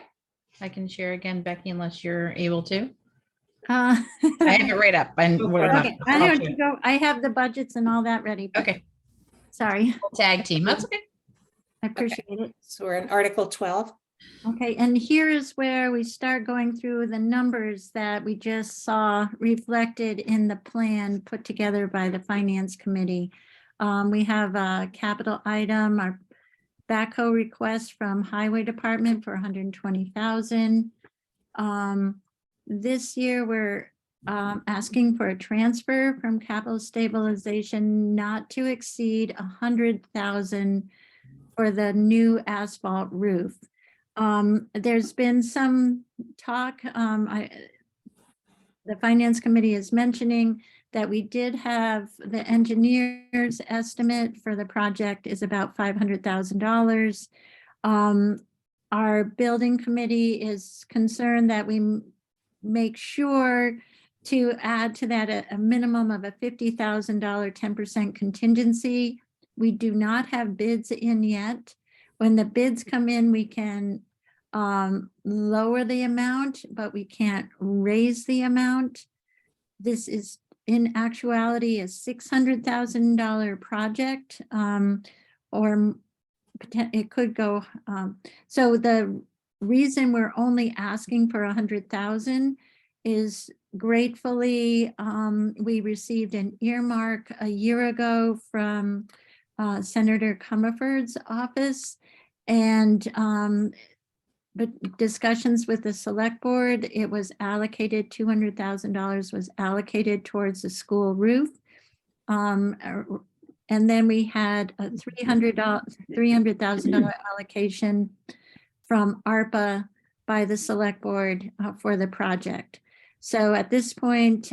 I can share again, Becky, unless you're able to. I I have it right up. And Okay, I don't have to go. I have the budgets and all that ready. but- Okay, Sorry, tag team. That's okay. I appreciate it. So we're in Article 12. Okay, and here is where we start going through the numbers that we just saw reflected in the plan put together by the Finance Committee. We have a capital item, our backhoe request from Highway Department for 120,000. This year, we're asking for a transfer from capital stabilization not to exceed 100,000 for the new asphalt roof. There's been some talk, the Finance Committee is mentioning that we did have the engineer's estimate for the project is about $500,000. Our building committee is concerned that we make sure to add to that a minimum of a $50,000 10% contingency. We do not have bids in yet. When the bids come in, we can lower the amount, but we can't raise the amount. This is in actuality a $600,000 project, or it could go. So the reason we're only asking for 100,000 is gratefully we received an earmark a year ago from Senator Comerford's office, and discussions with the select board, it was allocated, $200,000 was allocated towards the school roof. And then we had a $300,000 allocation from ARPA by the select board for the project. So at this point,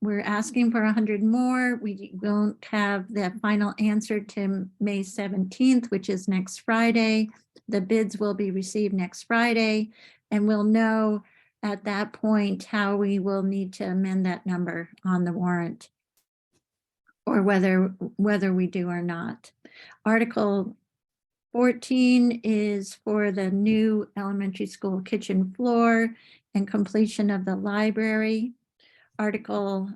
we're asking for 100 more. We won't have the final answer to May 17th, which is next Friday. The bids will be received next Friday, and we'll know at that point how we will need to amend that number on the warrant, or whether we do or not. Article 14 is for the new elementary school kitchen floor and completion of the library. Article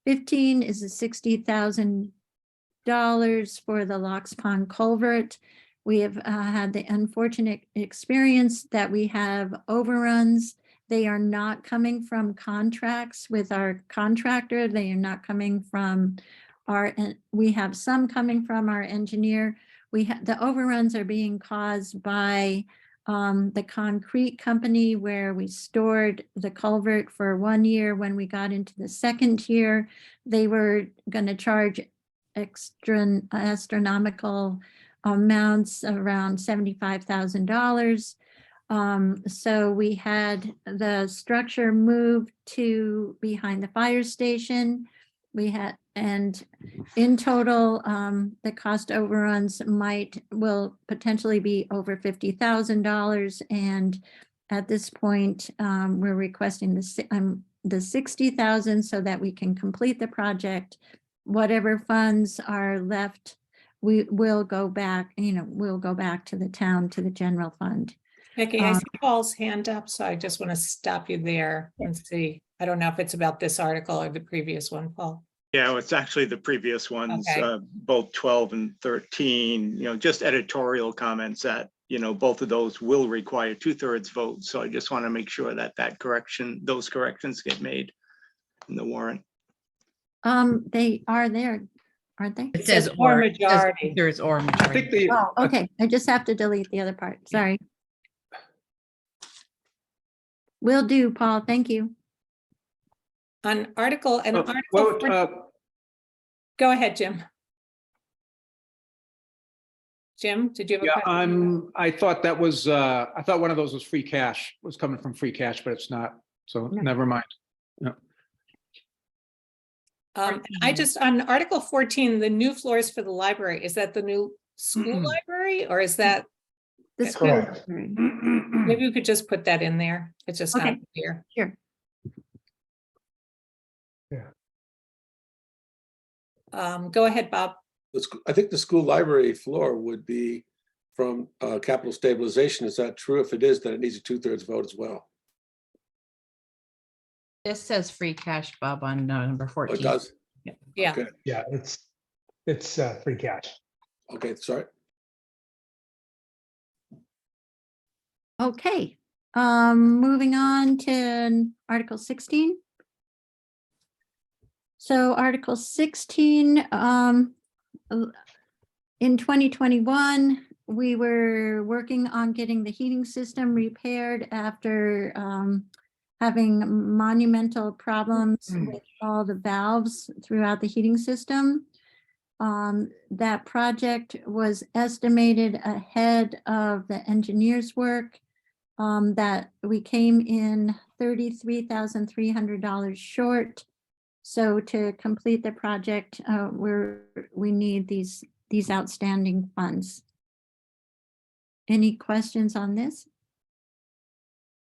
15 is a $60,000 for the Locks Pond culvert. We have had the unfortunate experience that we have overruns. They are not coming from contracts with our contractor. They are not coming from we have some coming from our engineer. The overruns are being caused by the concrete company, where we stored the culvert for 1 year. When we got into the second year, they were going to charge astronomical amounts, around $75,000. So we had the structure moved to behind the fire station. And in total, the cost overruns will potentially be over $50,000. And at this point, we're requesting the 60,000 so that we can complete the project. Whatever funds are left, we will go back, we'll go back to the town, to the general fund. Becky, I see Paul's hand up, so I just want to stop you there and see. I don't know if it's about this article or the previous one, Paul. Yeah, well, it's actually the previous ones, Okay. both 12 and 13, just editorial comments that, both of those will require 2/3 vote. So I just want to make sure that those corrections get made in the warrant. They are there, aren't they? It says or or, it says majority. two-thirds or I majority. think the, Oh, okay. I just have to delete the other part. Sorry. Will do, Paul. Thank you. On article and article. well, 14 Go ahead, Jim. Jim, did you have a yeah, question? I thought that was, I thought one of those was free cash, was coming from free cash, but it's not. So No. never mind. I just, on article 14, the new floors for the library, is that the new school library, or is that, The school. Correct. library. maybe we could just put that in there? It's just not Okay. clear. Sure. Go ahead, Bob. I think the school library floor would be from capital stabilization. Is that true? If it is, then it needs a 2/3 vote as well. This says free cash, Bob, on number Oh, 14. it does? Yeah. Okay. Yeah, it's free cash. Okay, sorry. Okay. Moving on to Article 16. So Article 16, in 2021, we were working on getting the heating system repaired after having monumental problems with all the valves throughout the heating system. That project was estimated ahead of the engineer's work, that we came in $33,300 short. So to complete the project, we need these outstanding funds. Any questions on this?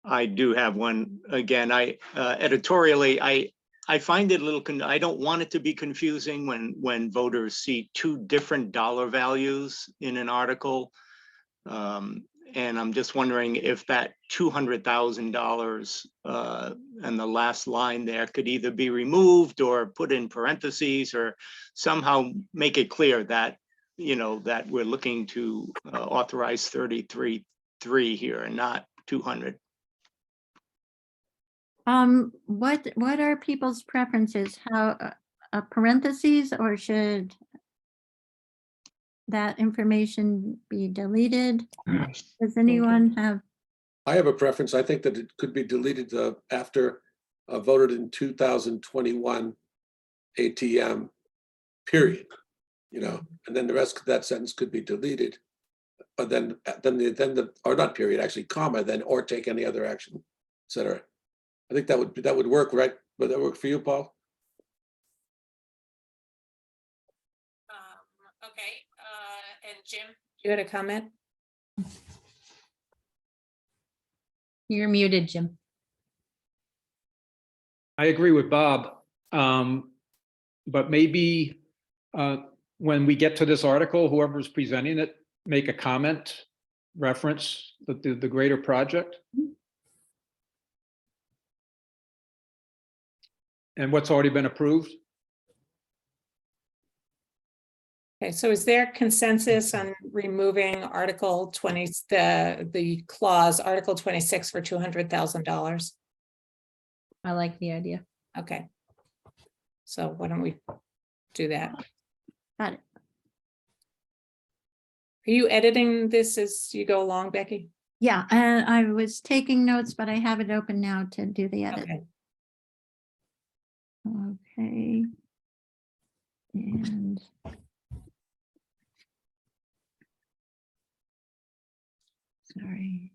I do have one. Again, editorially, I find it a little, I don't want it to be confusing when voters see two different dollar values in an article. And I'm just wondering if that $200,000 and the last line there could either be removed or put in parentheses, or somehow make it clear that, that we're looking to authorize 33.3 here and not 200. What are people's preferences? How, parentheses, or should that information be deleted? Does anyone have, I have a preference. I think that it could be deleted after voted in 2021 ATM, period. You know, and then the rest of that sentence could be deleted. But then or not period, actually comma, then or take any other action, et cetera. I think that would work, right? Would that work for you, Paul? Okay, and Jim, you had a comment? You're muted, Jim. I agree with Bob. But maybe when we get to this article, whoever's presenting it, make a comment, reference the greater project. And what's already been approved. Okay, so is there consensus on removing Article 20, the clause, Article 26 for $200,000? I like the idea. Okay. So why don't we do that? got it. Are you editing this as you go along, Becky? Yeah, and I was taking notes, but I have it open now to do the edit. Okay. Okay. And sorry.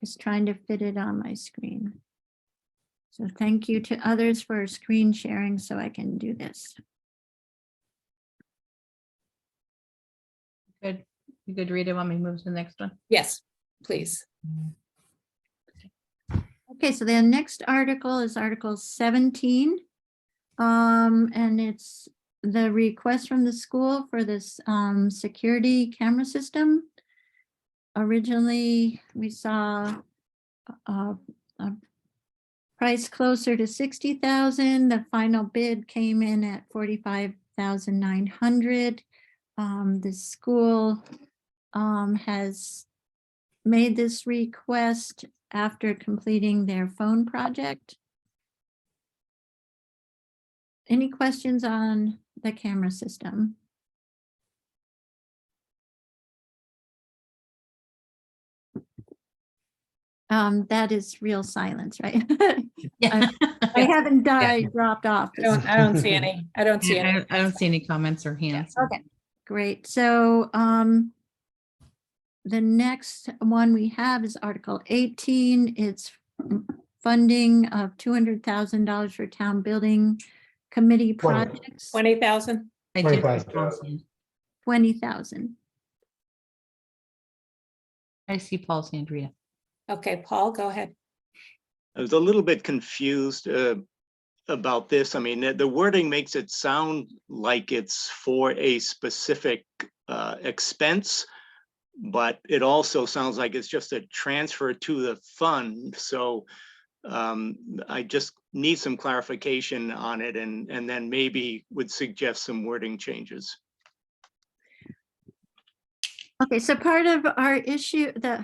Just trying to fit it on my screen. So thank you to others for screen sharing so I can do this. Good. You good, Rita? Want me to move to the next one? Yes, please. Okay, so the next article is Article 17. And it's the request from the school for this security camera system. Originally, we saw a price closer to 60,000. The final bid came in at 45,900. The school has made this request after completing their phone project. Any questions on the camera system? That is real silence, right? Yeah. I haven't died, dropped off. I don't see any. I don't see any. I don't see any comments or hands. Okay, great. So the next one we have is Article 18. It's funding of $200,000 for town building committee 20. projects. 20,000? I did. 25,000. 20,000. I see Paul's hand, Rita. Okay, Paul, go ahead. I was a little bit confused about this. I mean, the wording makes it sound like it's for a specific expense, but it also sounds like it's just a transfer to the fund. So I just need some clarification on it, and then maybe would suggest some wording changes. Okay, so part of our issue, the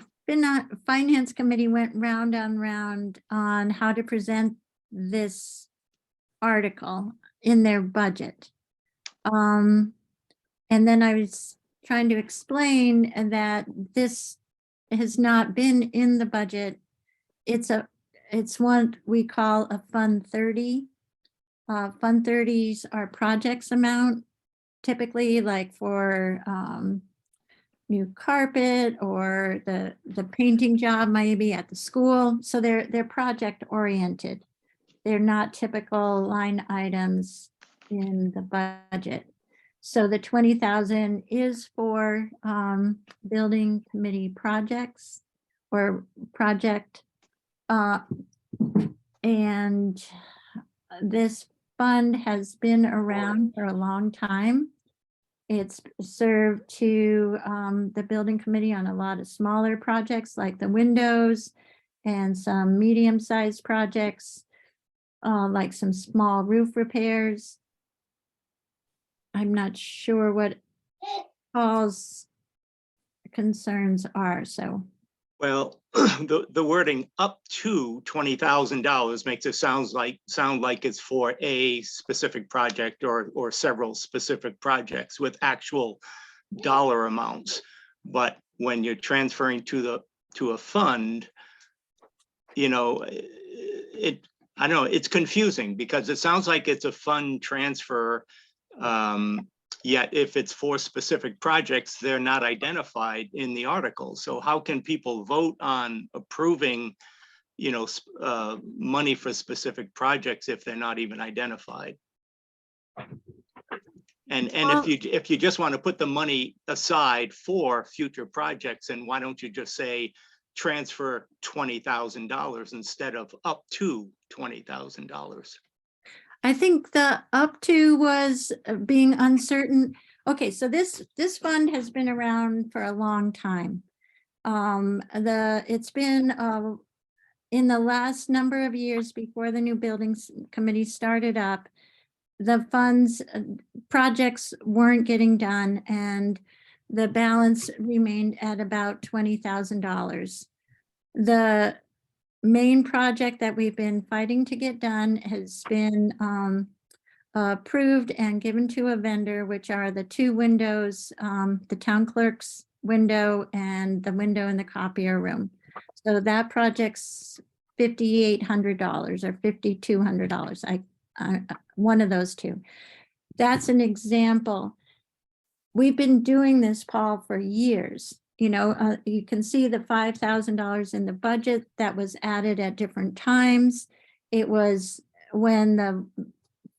Finance Committee went round and round on how to present this article in their budget. And then I was trying to explain that this has not been in the budget. It's what we call a Fund 30. Fund 30s are projects amount, typically like for new carpet or the painting job maybe at the school. So they're project oriented. They're not typical line items in the budget. So the 20,000 is for building committee projects or project. And this fund has been around for a long time. It's served to the building committee on a lot of smaller projects like the windows and some medium-sized projects, like some small roof repairs. I'm not sure what Paul's concerns are, so. Well, the wording up to $20,000 makes it sound like it's for a specific project or several specific projects with actual dollar amounts. But when you're transferring to a fund, you know, I don't know, it's confusing because it sounds like it's a fund transfer. Yet if it's for specific projects, they're not identified in the article. So how can people vote on approving, you know, money for specific projects if they're not even identified? And if you just want to put the money aside for future projects, then why don't you just say transfer $20,000 instead of up to $20,000? I think the up to was being uncertain. Okay, so this fund has been around for a long time. It's been in the last number of years before the new buildings committee started up, the funds projects weren't getting done and the balance remained at about $20,000. The main project that we've been fighting to get done has been approved and given to a vendor, which are the two windows, the town clerk's window and the window in the copier room. So that project's $5,800 or $5,200. One of those two. That's an example. We've been doing this, Paul, for years. You know, you can see the $5,000 in the budget that was added at different times. It was when the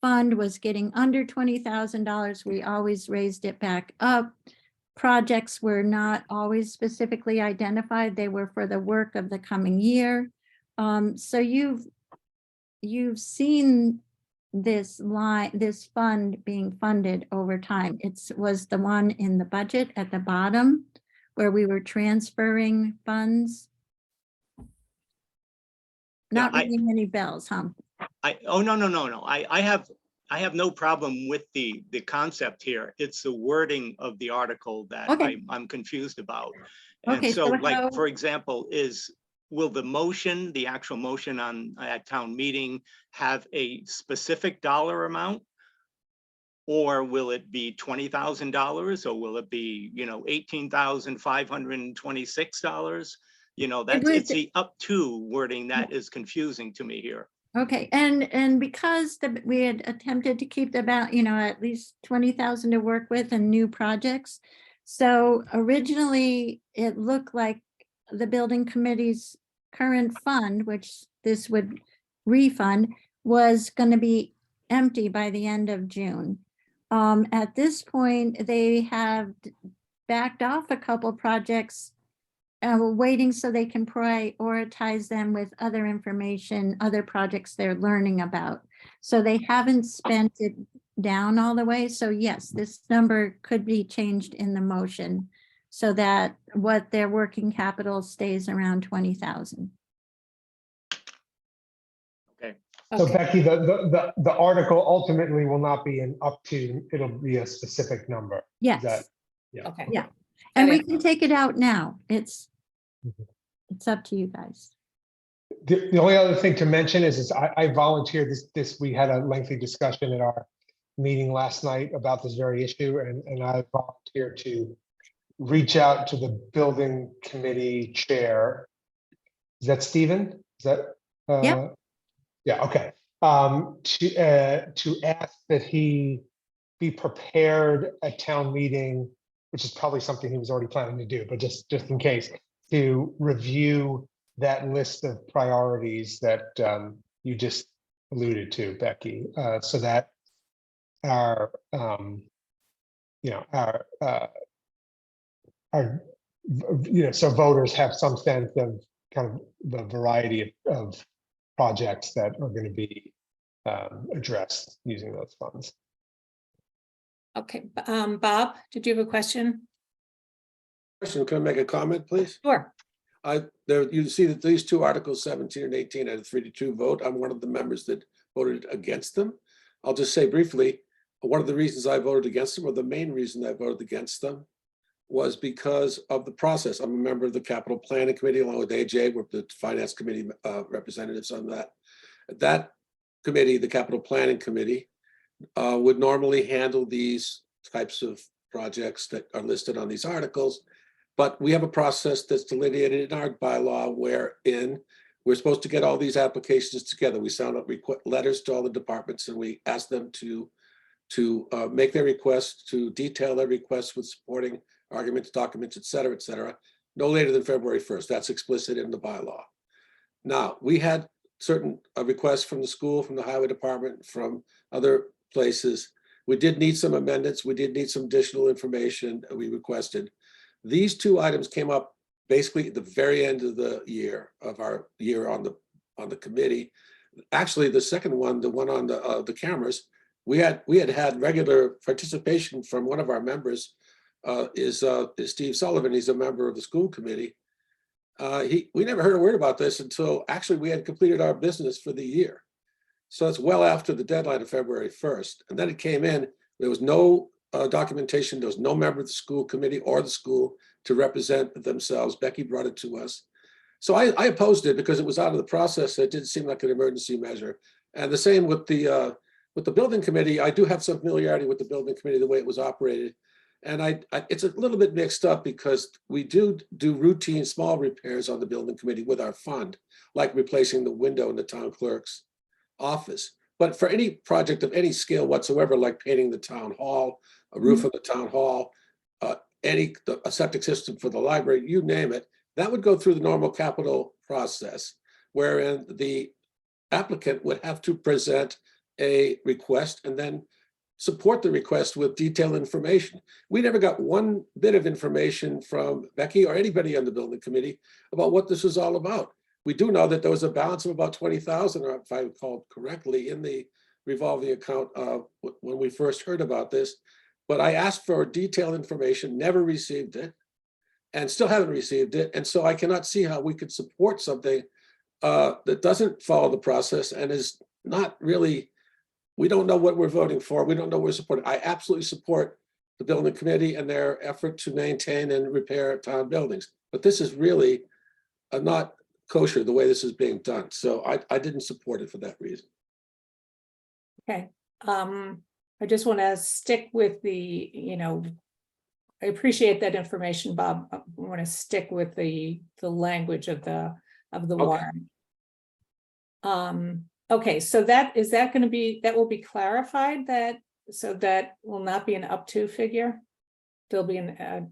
fund was getting under $20,000, we always raised it back up. Projects were not always specifically identified. They were for the work of the coming year. So you've seen this fund being funded over time. It was the one in the budget at the bottom where we were transferring funds. Not ringing any bells, huh? Oh, no. I have no problem with the concept here. It's the wording of the article that I'm confused about. And so like, for example, will the motion, the actual motion at town meeting have a specific dollar amount? Or will it be $20,000 or will it be, you know, $18,526? You know, it's the up to wording that is confusing to me here. Okay, and because we had attempted to keep about, you know, at least 20,000 to work with and new projects. So originally it looked like the building committee's current fund, which this would refund, was going to be empty by the end of June. At this point, they have backed off a couple projects, waiting so they can prioritize them with other information, other projects they're learning about. So they haven't spent it down all the way. So yes, this number could be changed in the motion so that what their working capital stays around 20,000. Okay. So Becky, the article ultimately will not be an up to, it'll be a specific number. Yes. Yeah. Okay. Yeah. And we can take it out now. It's up to you guys. The only other thing to mention is I volunteered this, we had a lengthy discussion at our meeting last night about this very issue, and I volunteered to reach out to the building committee chair. Is that Stephen? Is that? Yep. Yeah, okay. To ask that he be prepared at town meeting, which is probably something he was already planning to do, but just in case, to review that list of priorities that you just alluded to, Becky, so that our so voters have some sense of kind of the variety of projects that are going to be addressed using those funds. Okay, Bob, did you have a question? Can I make a comment, please? Sure. You see that these two articles 17 and 18 had a 3-2 vote. I'm one of the members that voted against them. I'll just say briefly, one of the reasons I voted against them, or the main reason I voted against them, was because of the process. I'm a member of the capital planning committee along with AJ, we're the finance committee representatives on that. That committee, the capital planning committee, would normally handle these types of projects that are listed on these articles. But we have a process that's delineated in our bylaw wherein we're supposed to get all these applications together. We send out letters to all the departments and we ask them to make their requests, to detail their requests with supporting arguments, documents, et cetera, no later than February 1st. That's explicit in the bylaw. Now, we had certain requests from the school, from the highway department, from other places. We did need some amendments. We did need some additional information we requested. These two items came up basically at the very end of the year of our year on the committee. Actually, the second one, the one on the cameras, we had regular participation from one of our members, is Steve Sullivan. He's a member of the school committee. We never heard a word about this until actually we had completed our business for the year. So it's well after the deadline of February 1st. And then it came in, there was no documentation, there was no member of the school committee or the school to represent themselves. Becky brought it to us. So I opposed it because it was out of the process. It didn't seem like an emergency measure. And the same with the building committee. I do have some familiarity with the building committee, the way it was operated. And it's a little bit mixed up because we do routine small repairs on the building committee with our fund, like replacing the window in the town clerk's office. But for any project of any scale whatsoever, like painting the town hall, a roof of the town hall, a septic system for the library, you name it, that would go through the normal capital process, wherein the applicant would have to present a request and then support the request with detailed information. We never got one bit of information from Becky or anybody on the building committee about what this was all about. We do know that there was a balance of about 20,000, or if I recall correctly, in the revolving account when we first heard about this. But I asked for detailed information, never received it, and still haven't received it. And so I cannot see how we could support something that doesn't follow the process and is not really, we don't know what we're voting for. We don't know what we're supporting. I absolutely support the building committee and their effort to maintain and repair town buildings. But this is really not kosher the way this is being done. So I didn't support it for that reason. Okay. I just want to stick with the, I appreciate that information, Bob. I want to stick with the language of the warrant. Okay, so that will be clarified so that will not be an up to figure. There'll be an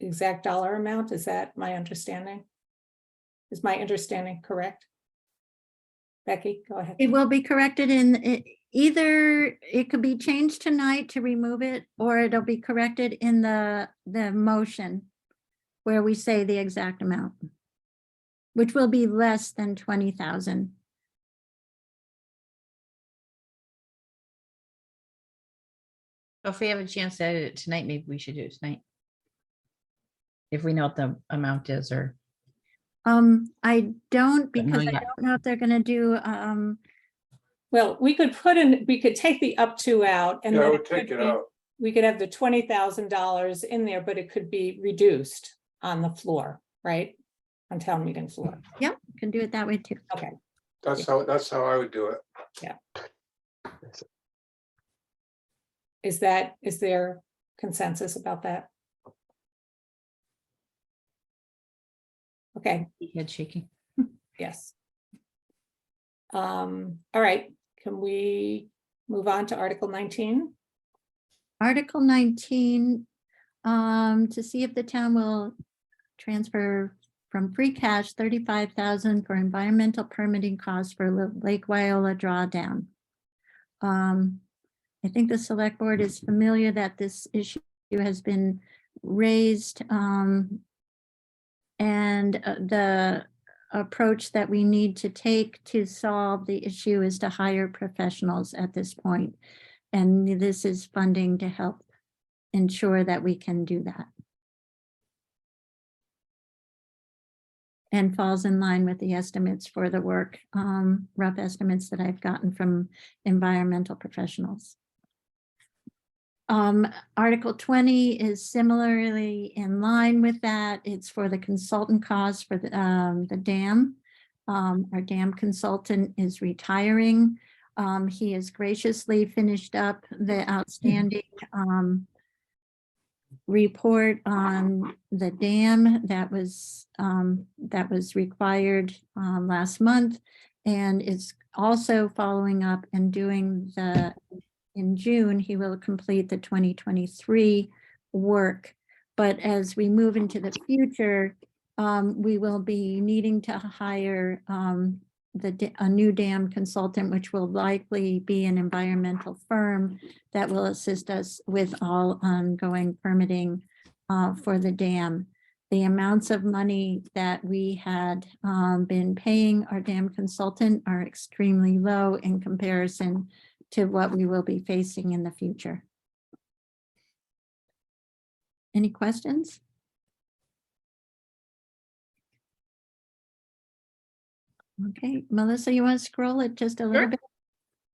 exact dollar amount. Is that my understanding? Is my understanding correct? Becky, go ahead. It will be corrected in either it could be changed tonight to remove it, or it'll be corrected in the motion where we say the exact amount, which will be less than 20,000. If we have a chance to edit it tonight, maybe we should do it tonight. If we know what the amount is, or. I don't, But because I not yet. don't know if they're gonna do, Well, we could take the up to out and then it could be- we could have the $20,000 in there, but it could be reduced on the floor, right? On town meeting floor. yep, can do it that way too. Okay, That's how I would do it. is there consensus about that? Okay, Head shaking. yes. All right, can we move on to Article 19? Article 19, to see if the town will transfer from free cash 35,000 for environmental permitting costs for Lake Wyola drawdown. I think the select board is familiar that this issue has been raised, and the approach that we need to take to solve the issue is to hire professionals at this point. And this is funding to help ensure that we can do that. And falls in line with the estimates for the work, rough estimates that I've gotten from environmental professionals. Article 20 is similarly in line with that. It's for the consultant costs for the dam. Our dam consultant is retiring. He has graciously finished up the outstanding report on the dam that was required last month, and is also following up and doing in June, he will complete the 2023 work. But as we move into the future, we will be needing to hire a new dam consultant, which will likely be an environmental firm that will assist us with all ongoing permitting for the dam. The amounts of money that we had been paying our dam consultant are extremely low in comparison to what we will be facing in the future. Any questions? Okay, Melissa, you want to scroll it just a little bit?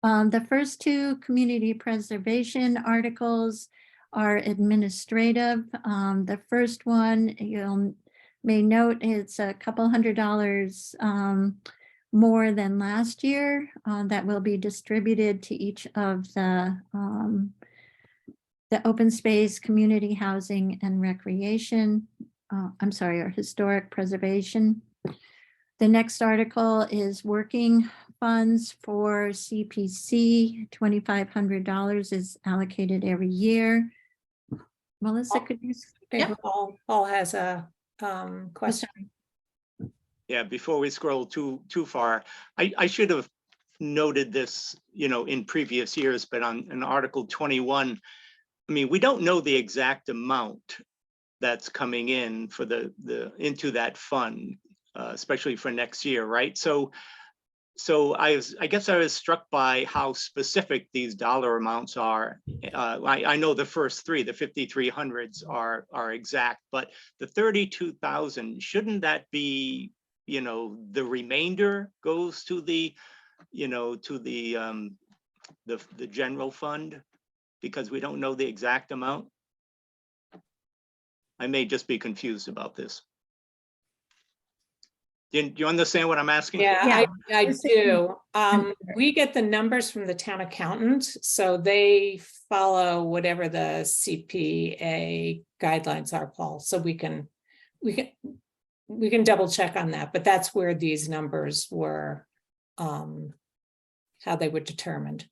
The first two community preservation articles are administrative. The first one, you may note, it's a couple $100 more than last year that will be distributed to each of the open space, community housing and recreation. I'm sorry, or historic preservation. The next article is working funds for CPC. $2,500 is allocated every year. Melissa, could you? Yeah, Paul has a question. Yeah, before we scroll too far, I should have noted this, in previous years, but in Article 21, I mean, we don't know the exact amount that's coming in for into that fund, especially for next year, right? So I guess I was struck by how specific these dollar amounts are. I know the first three, the 5,300s are exact, but the 32,000, shouldn't that be, the remainder goes to the general fund, because we don't know the exact amount? I may just be confused about this. Do you understand what I'm asking? Yeah, I do. We get the numbers from the town accountant, so they follow whatever the CPA guidelines are, Paul. So we can double check on that, but that's where these numbers were, how they were determined.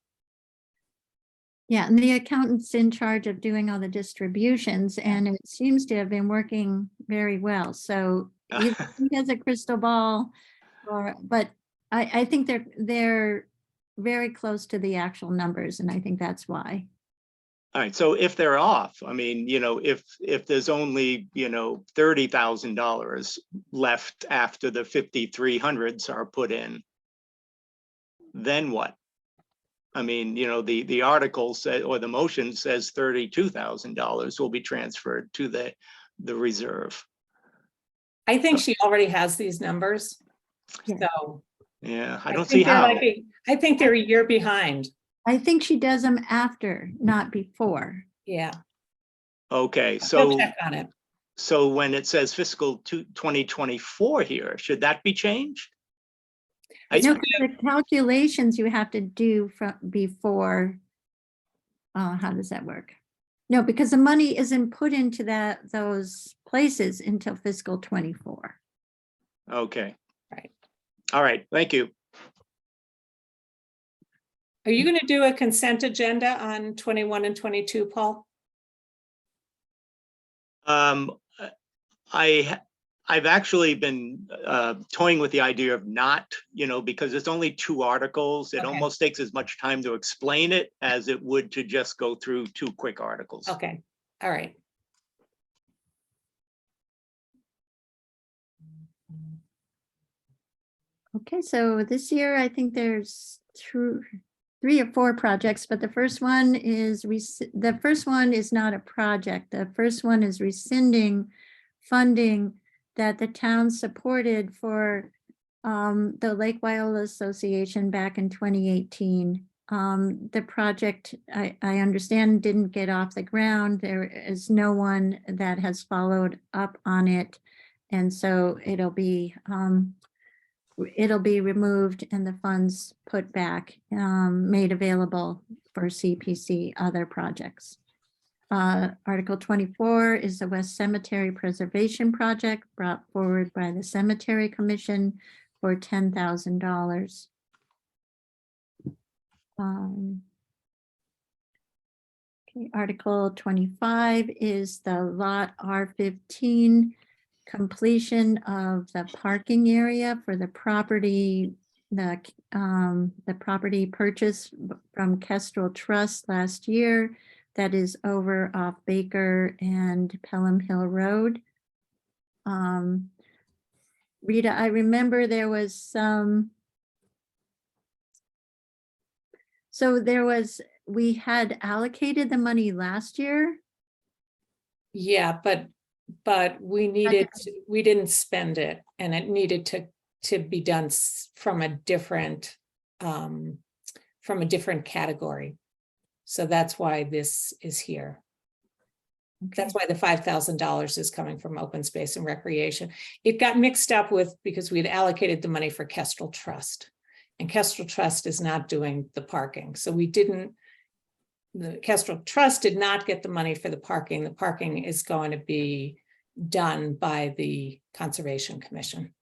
Yeah, and the accountant's in charge of doing all the distributions, and it seems to have been working very well. So he has a crystal ball, but I think they're very close to the actual numbers, and I think that's why. All right, so if they're off, I mean, if there's only, $30,000 left after the 5,300s are put in, then what? I mean, the article said, or the motion says $32,000 will be transferred to the reserve. I think she already has these numbers. Yeah. So yeah, I don't see how. I think they're a year behind. I think she does them after, not before. Yeah. Okay, I'll check on it. So when it says fiscal 2024 here, should that be changed? No, the calculations you have to do from before. How does that work? No, because the money isn't put into those places until fiscal 24. Okay. Right. All right. Thank you. Are you going to do a consent agenda on 21 and 22, Paul? I've actually been toying with the idea of not, because it's only 2 articles. It Okay. almost takes as much time to explain it as it would to just go through 2 quick articles. Okay. All right. Okay, so this year I think there's 3 or 4 projects, but the first one is not a project. The first one is rescinding funding that the town supported for the Lake Wyola Association back in 2018. The project, I understand, didn't get off the ground. There is no one that has followed up on it. And so it'll be removed and the funds put back, made available for CPC other projects. Article 24 is the West Cemetery Preservation Project brought forward by the Cemetery Commission for $10,000. Okay, Article 25 is the Lot R15 completion of the parking area for the property, the property purchase from Kestrel Trust last year. That is over off Baker and Pelham Hill Road. Rita, I remember there was some. So we had allocated the money last year. Yeah, but we didn't spend it, and it needed to be done from a different category. So that's why this is here. That's why the $5,000 is coming from open space and recreation. It got mixed up because we had allocated the money for Kestrel Trust, and Kestrel Trust is not doing the parking. So the Kestrel Trust did not get the money for the parking. The parking is going to be done by the Conservation Commission.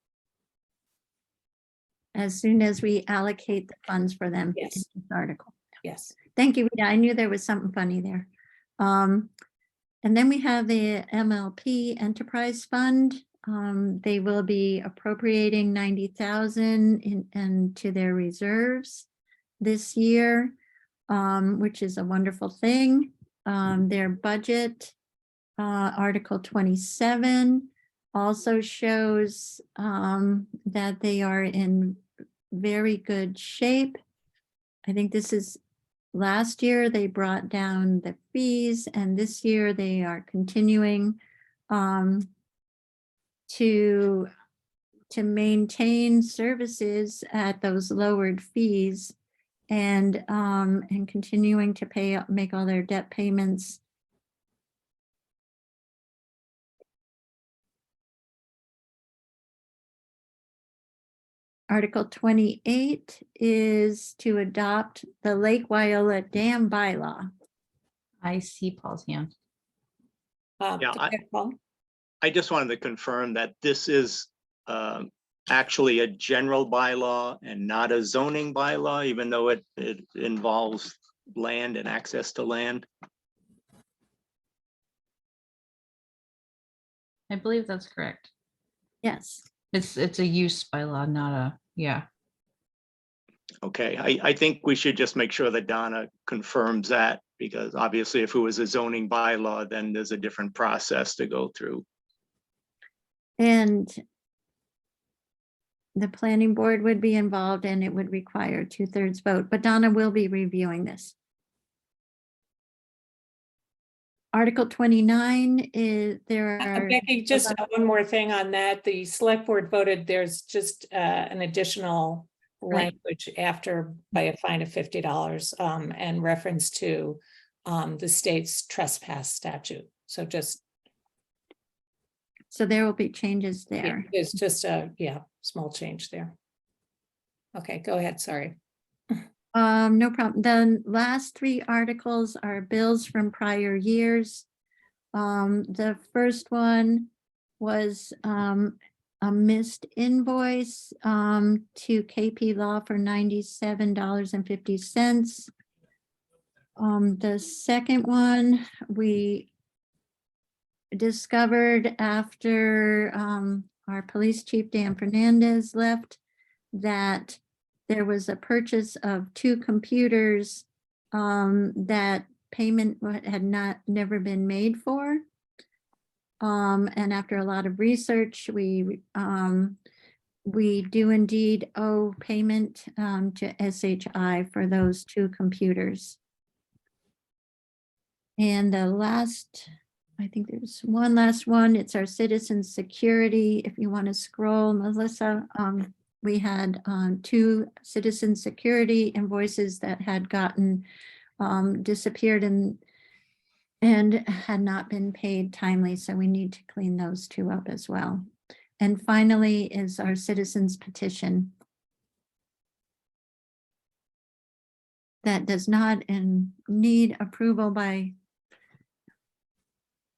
As soon as we allocate the funds for them. Yes. In this article. Yes. Thank you, Rita. I knew there was something funny there. And then we have the MLP Enterprise Fund. They will be appropriating $90,000 into their reserves this year, which is a wonderful thing. Their budget, Article 27, also shows that they are in very good shape. I think this is last year they brought down the fees, and this year they are continuing to maintain services at those lowered fees, and continuing to make all their debt payments. Article 28 is to adopt the Lake Wyola Dam bylaw. I see Paul's hand. Yeah, Go ahead, Paul. I just wanted to confirm that this is actually a general bylaw and not a zoning bylaw, even though it involves land and access to land. I believe that's correct. Yes. It's a use bylaw, not a, yeah. Okay, I think we should just make sure that Donna confirms that, because obviously if it was a zoning bylaw, then there's a different process to go through. And the planning board would be involved, and it would require a 2/3 vote, but Donna will be reviewing this. Article 29 is there are. Becky, just one more thing on that. The select board voted, there's just an additional language after by a fine of $50 and reference to the state's trespass statute. So there will be changes there. There's just a small change there. Okay, go ahead. Sorry. No problem. The last 3 articles are bills from prior years. The first one was a missed invoice to KP Law for $97.50. The second one we discovered after our police chief Dan Fernandez left that there was a purchase of 2 computers that payment had never been made for. And after a lot of research, we do indeed owe payment to SHI for those 2 computers. And the last, I think there's one last one. It's our citizen security. If you want to scroll, Melissa, we had 2 citizen security invoices that had gotten disappeared and had not been paid timely. So we need to clean those 2 up as well. And finally is our citizens petition. That does not need approval by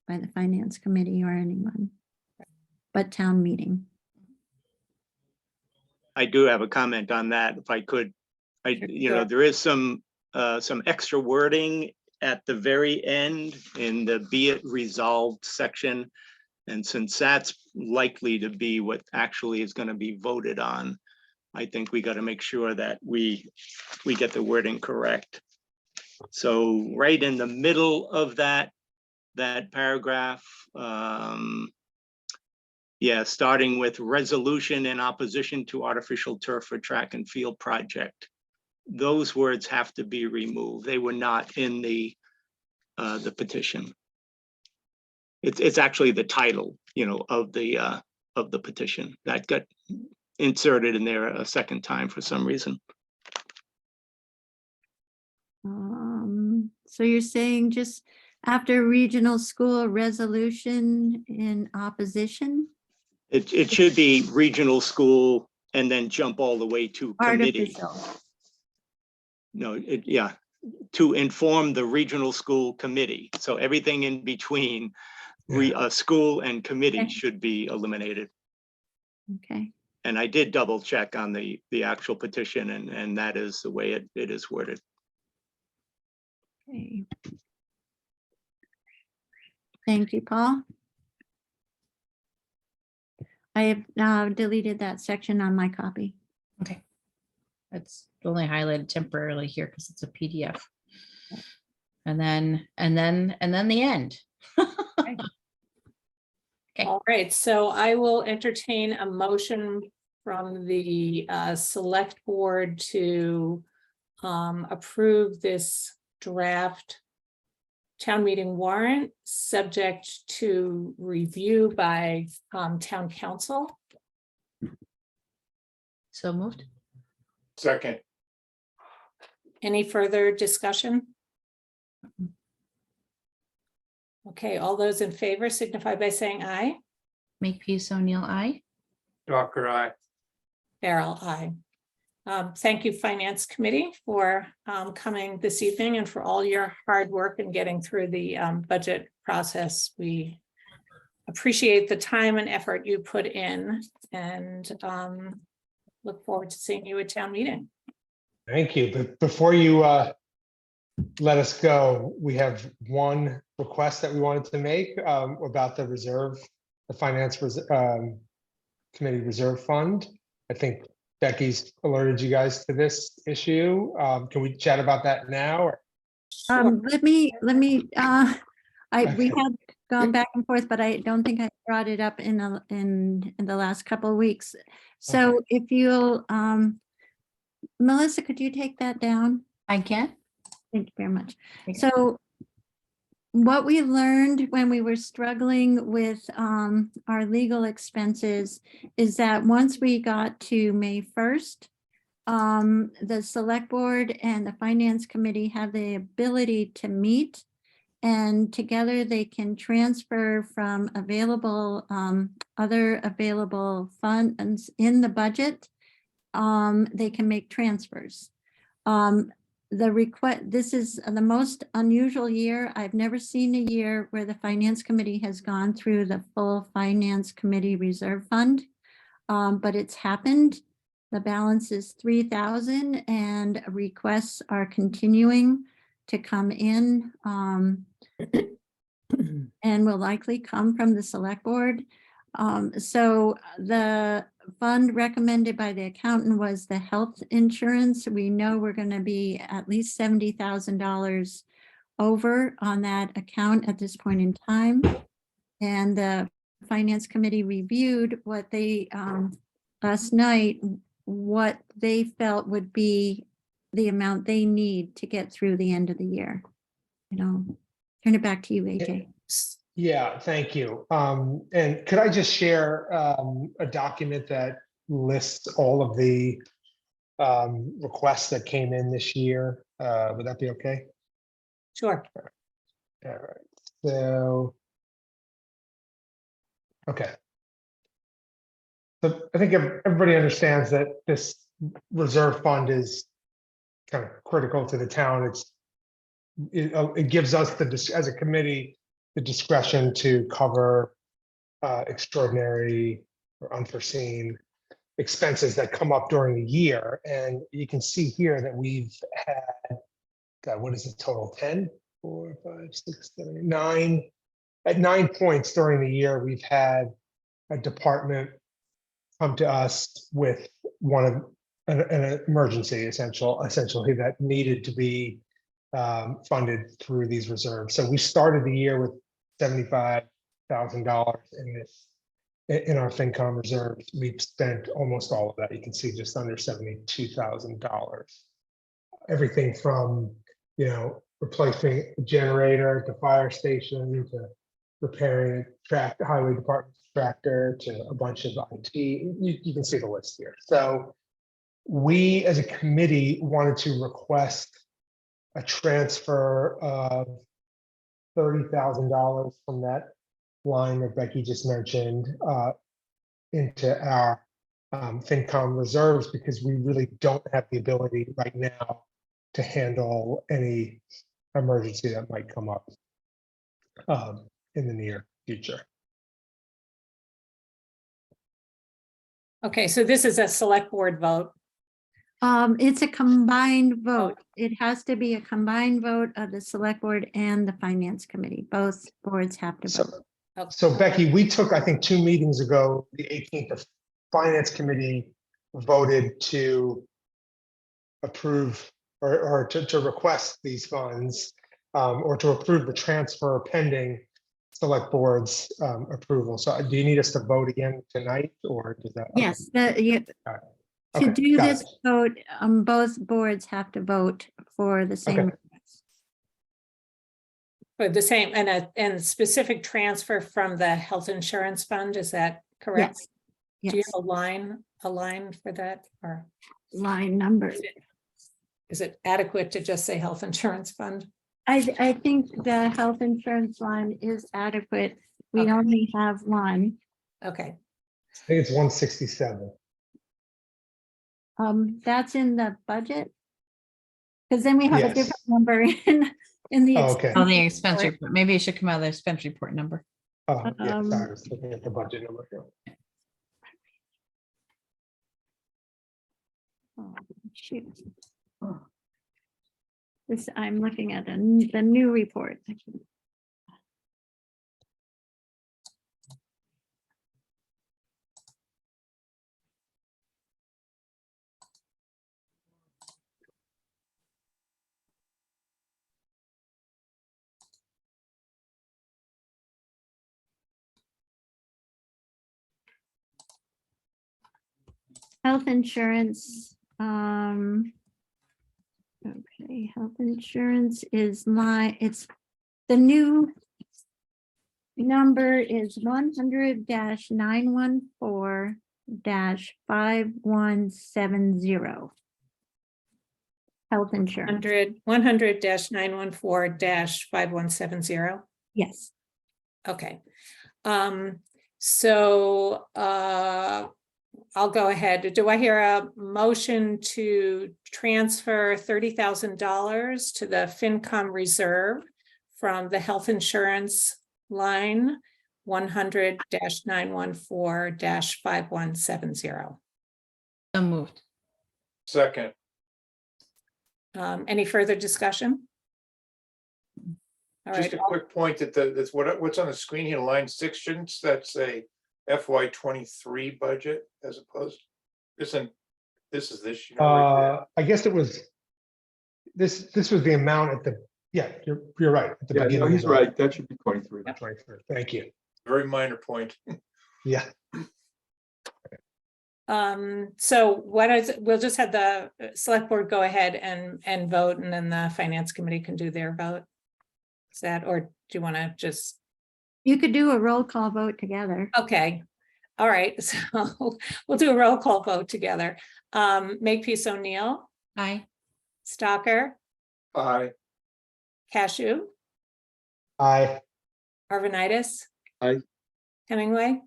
the finance committee or anyone, but town meeting. I do have a comment on that, if I could. There is some extra wording at the very end in the be it resolved section. And since that's likely to be what actually is going to be voted on, I think we got to make sure that we get the wording correct. So right in the middle of that paragraph, starting with resolution in opposition to artificial turf for track and field project. Those words have to be removed. They were not in the petition. It's actually the title, of the petition that got inserted in there a second time for some reason. So you're saying just after regional school resolution in opposition? It should be regional school and then jump all the way to committee. Artificial. No, to inform the regional school committee. So everything in between school and committee Okay. should be eliminated. Okay. And I did double check on the actual petition, and that is the way it is worded. Okay. Thank you, Paul. I have now deleted that section on my copy. Okay. It's only highlighted temporarily here because it's a PDF. And then the end. Okay. All right, so I will entertain a motion from the select board to approve this draft town meeting warrant, subject to review by town council. So moved. Second. Any further discussion? Okay, all those in favor signify by saying aye. Makepeace O'Neill, aye. Docker, aye. Farrell, aye. Thank you, Finance Committee, for coming this evening and for all your hard work in getting through the budget process. We appreciate the time and effort you put in, and look forward to seeing you at town meeting. Thank you. But before you let us go, we have one request that we wanted to make about the reserve, the Finance Committee Reserve Fund. I think Becky's alerted you guys to this issue. Can we chat about that now? Or? Let me, we have gone back and forth, but I don't think I brought it up in the last couple of weeks. So if you'll, Melissa, could you take that down? I can. Thank you very much. So what we learned when we were struggling with our legal expenses is that once we got to May 1st, the select board and the finance committee have the ability to meet, and together they can transfer from available other available funds in the budget. They can make transfers. This is the most unusual year. I've never seen a year where the finance committee has gone through the full finance committee reserve fund, but it's happened. The balance is 3,000 and requests are continuing to come in and will likely come from the select board. So the fund recommended by the accountant was the health insurance. We know we're going to be at least $70,000 over on that account at this point in time. And the finance committee reviewed what they last night, what they felt would be the amount they need to get through the end of the year. Turn it back to you, AJ. Yeah, thank you. And could I just share a document that list all of the requests that came in this year. Would that be okay? Sure. All right, so. Okay. So I think everybody understands that this reserve fund is kind of critical to the town. It gives us as a committee, the discretion to cover extraordinary or unforeseen expenses that come up during the year. And you can see here that we've had, God, what is the total? 10, 4, 5, 6, 7, 8, 9. At 9 points during the year, we've had a department come to us with an emergency essentially that needed to be funded through these reserves. So we started the year with $75,000 in our FinCom reserves. We've spent almost all of that. You can see just under $72,000. Everything from, replacing a generator to fire station to repairing highway department tractor to a bunch of IT. You can see the list here. So we as a committee wanted to request a transfer of $30,000 from that line that Becky just mentioned into our FinCom reserves, because we really don't have the ability right now to handle any emergency that might come up in the near future. Okay, so this is a select board vote. It's a combined vote. It has to be a combined vote of the select board and the finance committee. Both boards have to vote. So Becky, we took, I think 2 meetings ago, the 18th, the finance committee voted to approve or to request these funds or to approve the transfer pending select board's approval. So do you need us to vote again tonight, or does that? Yes, to Okay, do got this vote, both boards have to vote for the same. Okay. For the same, and specific transfer from the health insurance fund, is that correct? Yes. Do you Yes. have a line for that, or Line number. is it adequate to just say health insurance fund? I think the health insurance line is adequate. We Okay. only have one. Okay, I think it's 167. That's in the budget. Because then we have a Yes. different number in the. Oh, okay. Oh, the expense report. Maybe it should come out of the expense report number. Oh, yeah, Um, sorry, I was looking at the budget number here. Oh, shoot. This, I'm looking at the new report. Health insurance, okay, health insurance is it's the new number is 100-914-5170. Health insurance, 100-914-5170. yes. Okay. So I'll go ahead. Do I hear a motion to transfer $30,000 to the FinCom reserve from the health insurance line 100-914-5170? So moved. Second, Any further discussion? All just right. a quick point that's what's on the screen here, line 6, shouldn't that say FY23 budget as opposed? This is this year. Right I guess it was, this was the amount at the, yeah, you're right. At the Yeah, no, beginning he's of the- right. That should be 23. 23. Thank you. there. Very minor point. Yeah. So we'll just have the select board go ahead and vote, and then the finance committee can do their vote. Is that, or do you want to just, You could do a roll call vote together. okay. All right, so we'll do a roll call vote together. Makepeace O'Neill, Aye. Stalker, Aye. Cashew, Aye. Arvanitis. Aye. Hemingway,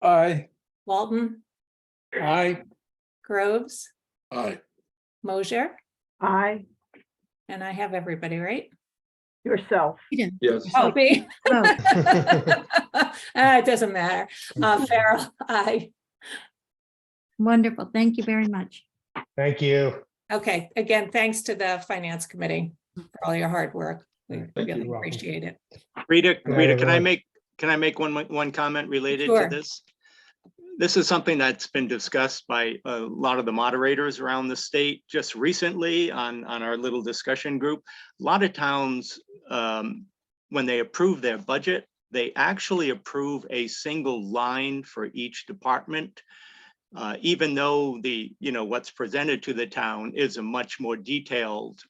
Aye. Walton, Aye. Groves, Aye. Mosier, Aye, and I have everybody, right? yourself. Yes. Oh, me. Oh, It doesn't matter. Farrell, aye. wonderful. Thank you very much. Thank you. Okay, again, thanks to the Finance Committee for all your hard work. We Thank really you. Welcome. appreciate it. Rita, Good night, Rita, can I everyone. make one comment related to Sure. this? This is something that's been discussed by a lot of the moderators around the state just recently on our little discussion group. A lot of towns, when they approve their budget, they actually approve a single line for each department. Even though what's presented to the town is a much more detailed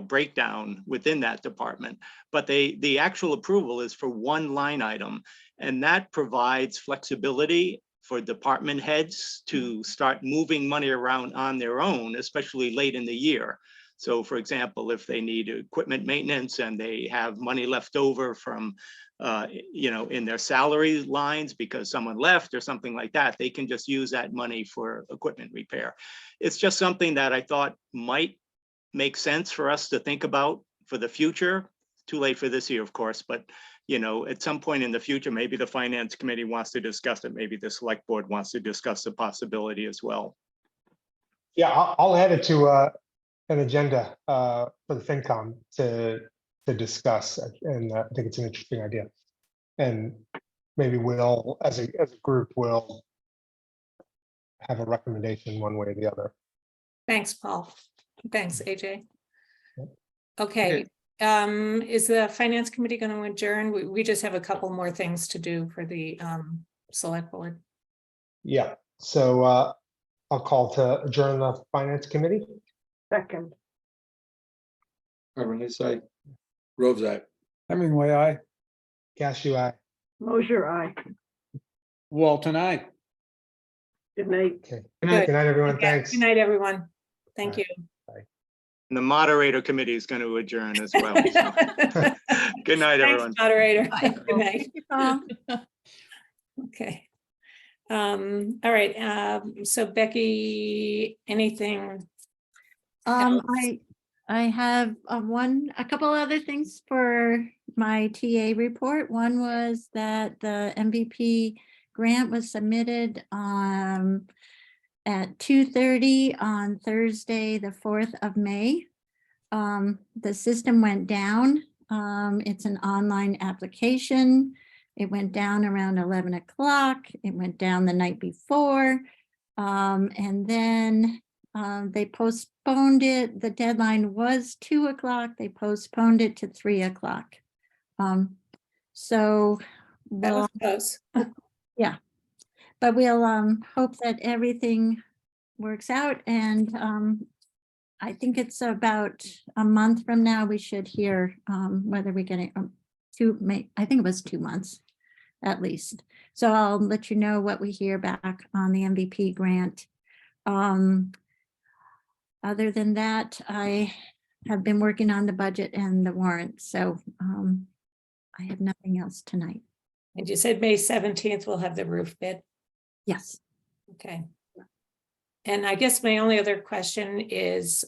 breakdown within that department, but the actual approval is for one line item, and that provides flexibility for department heads to start moving money around on their own, especially late in the year. So for example, if they need equipment maintenance and they have money left over from in their salary lines because someone left or something like that, they can just use that money for equipment repair. It's just something that I thought might make sense for us to think about for the future. Too late for this year, of course, but at some point in the future, maybe the Finance Committee wants to discuss it. Maybe the Select Board wants to discuss the possibility as well. Yeah, I'll add it to an agenda for the FinCom to discuss, and I think it's an interesting idea. And maybe we'll, as a group, will have a recommendation one way or the other. Thanks, Paul. Thanks, AJ. Yep. Okay, is the Finance Committee going to adjourn? We just have a couple more things to do for the Select Board. Yeah, so I'll call to adjourn the Finance Committee. Second, Arvanitis, aye. Groves, aye. Hemingway, aye. Cashew, aye. Mosier, aye. Walton, aye. Good night. Okay. Good night, everyone. Okay, Thanks. good night, everyone. Thank Bye. you. And the moderator committee is going to adjourn as well. So. Good night, everyone. Thanks, moderator. Bye. Good night. Okay. All right. So Becky, anything? I have a couple other things for my TA report. One was that the MVP grant was submitted at 2:30 on Thursday, the 4th of May. The system went down. It's an online application. It went down around 11 o'clock. It went down the night before. And then they postponed it. The deadline was 2 o'clock. They postponed it to 3 o'clock. So That was close. yeah, but we'll hope that everything works out, and I think it's about a month from now we should hear whether we get it. I think it was 2 months at least. So I'll let you know what we hear back on the MVP grant. Other than that, I have been working on the budget and the warrant, so I have nothing else tonight. And you said May 17th, we'll have the roof bid. Yes. Okay. And I guess my only other question is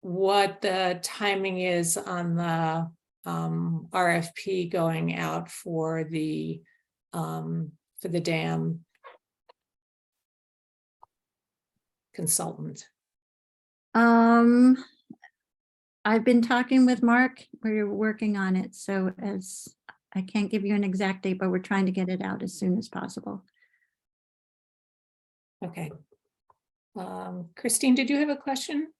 what the timing is on the RFP going out for the dam consultant. I've been talking with Mark. We're working on it. So I can't give you an exact date, but we're trying to get it out as soon as possible. Okay. Christine, did you have a question?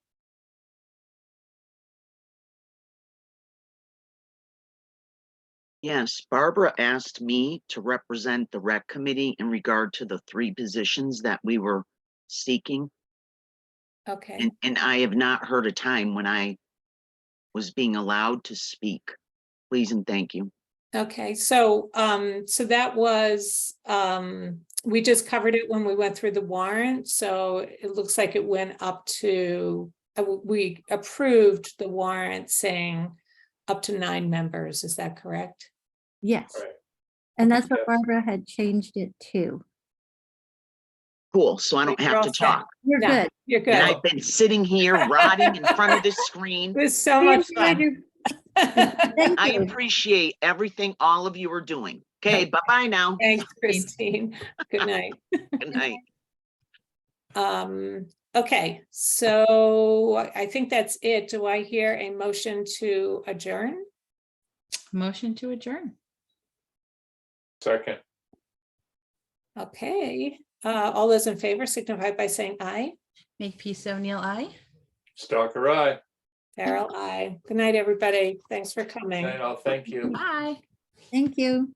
Yes, Barbara asked me to represent the rec committee in regard to the 3 positions that we were seeking. Okay. And I have not heard a time when I was being allowed to speak. Please and thank you. Okay, so, so that was, we just covered it when we went through the warrant, so it looks like it went up to, we approved the warrant saying up to 9 members, is that correct? Yes. Right. And that's what Yes. Barbara had changed it to. Cool, so I don't You're have all to set. talk. You're Yeah, good. you're And good. I've been sitting here rotting in front of this screen. It was so We much enjoyed fun. your- Thank I you. appreciate everything all of you are doing. Okay, bye-bye now. Thanks, Christine. Good night. Good night. Okay, so I think that's it. Do I hear a motion to adjourn? Motion to adjourn. Second, Okay, all those in favor signify by saying aye. Make peace, O'Neill, aye. Stalker, aye. Farrell, aye. Good night, everybody. Thanks for coming. And I'll thank you. Bye. Thank you.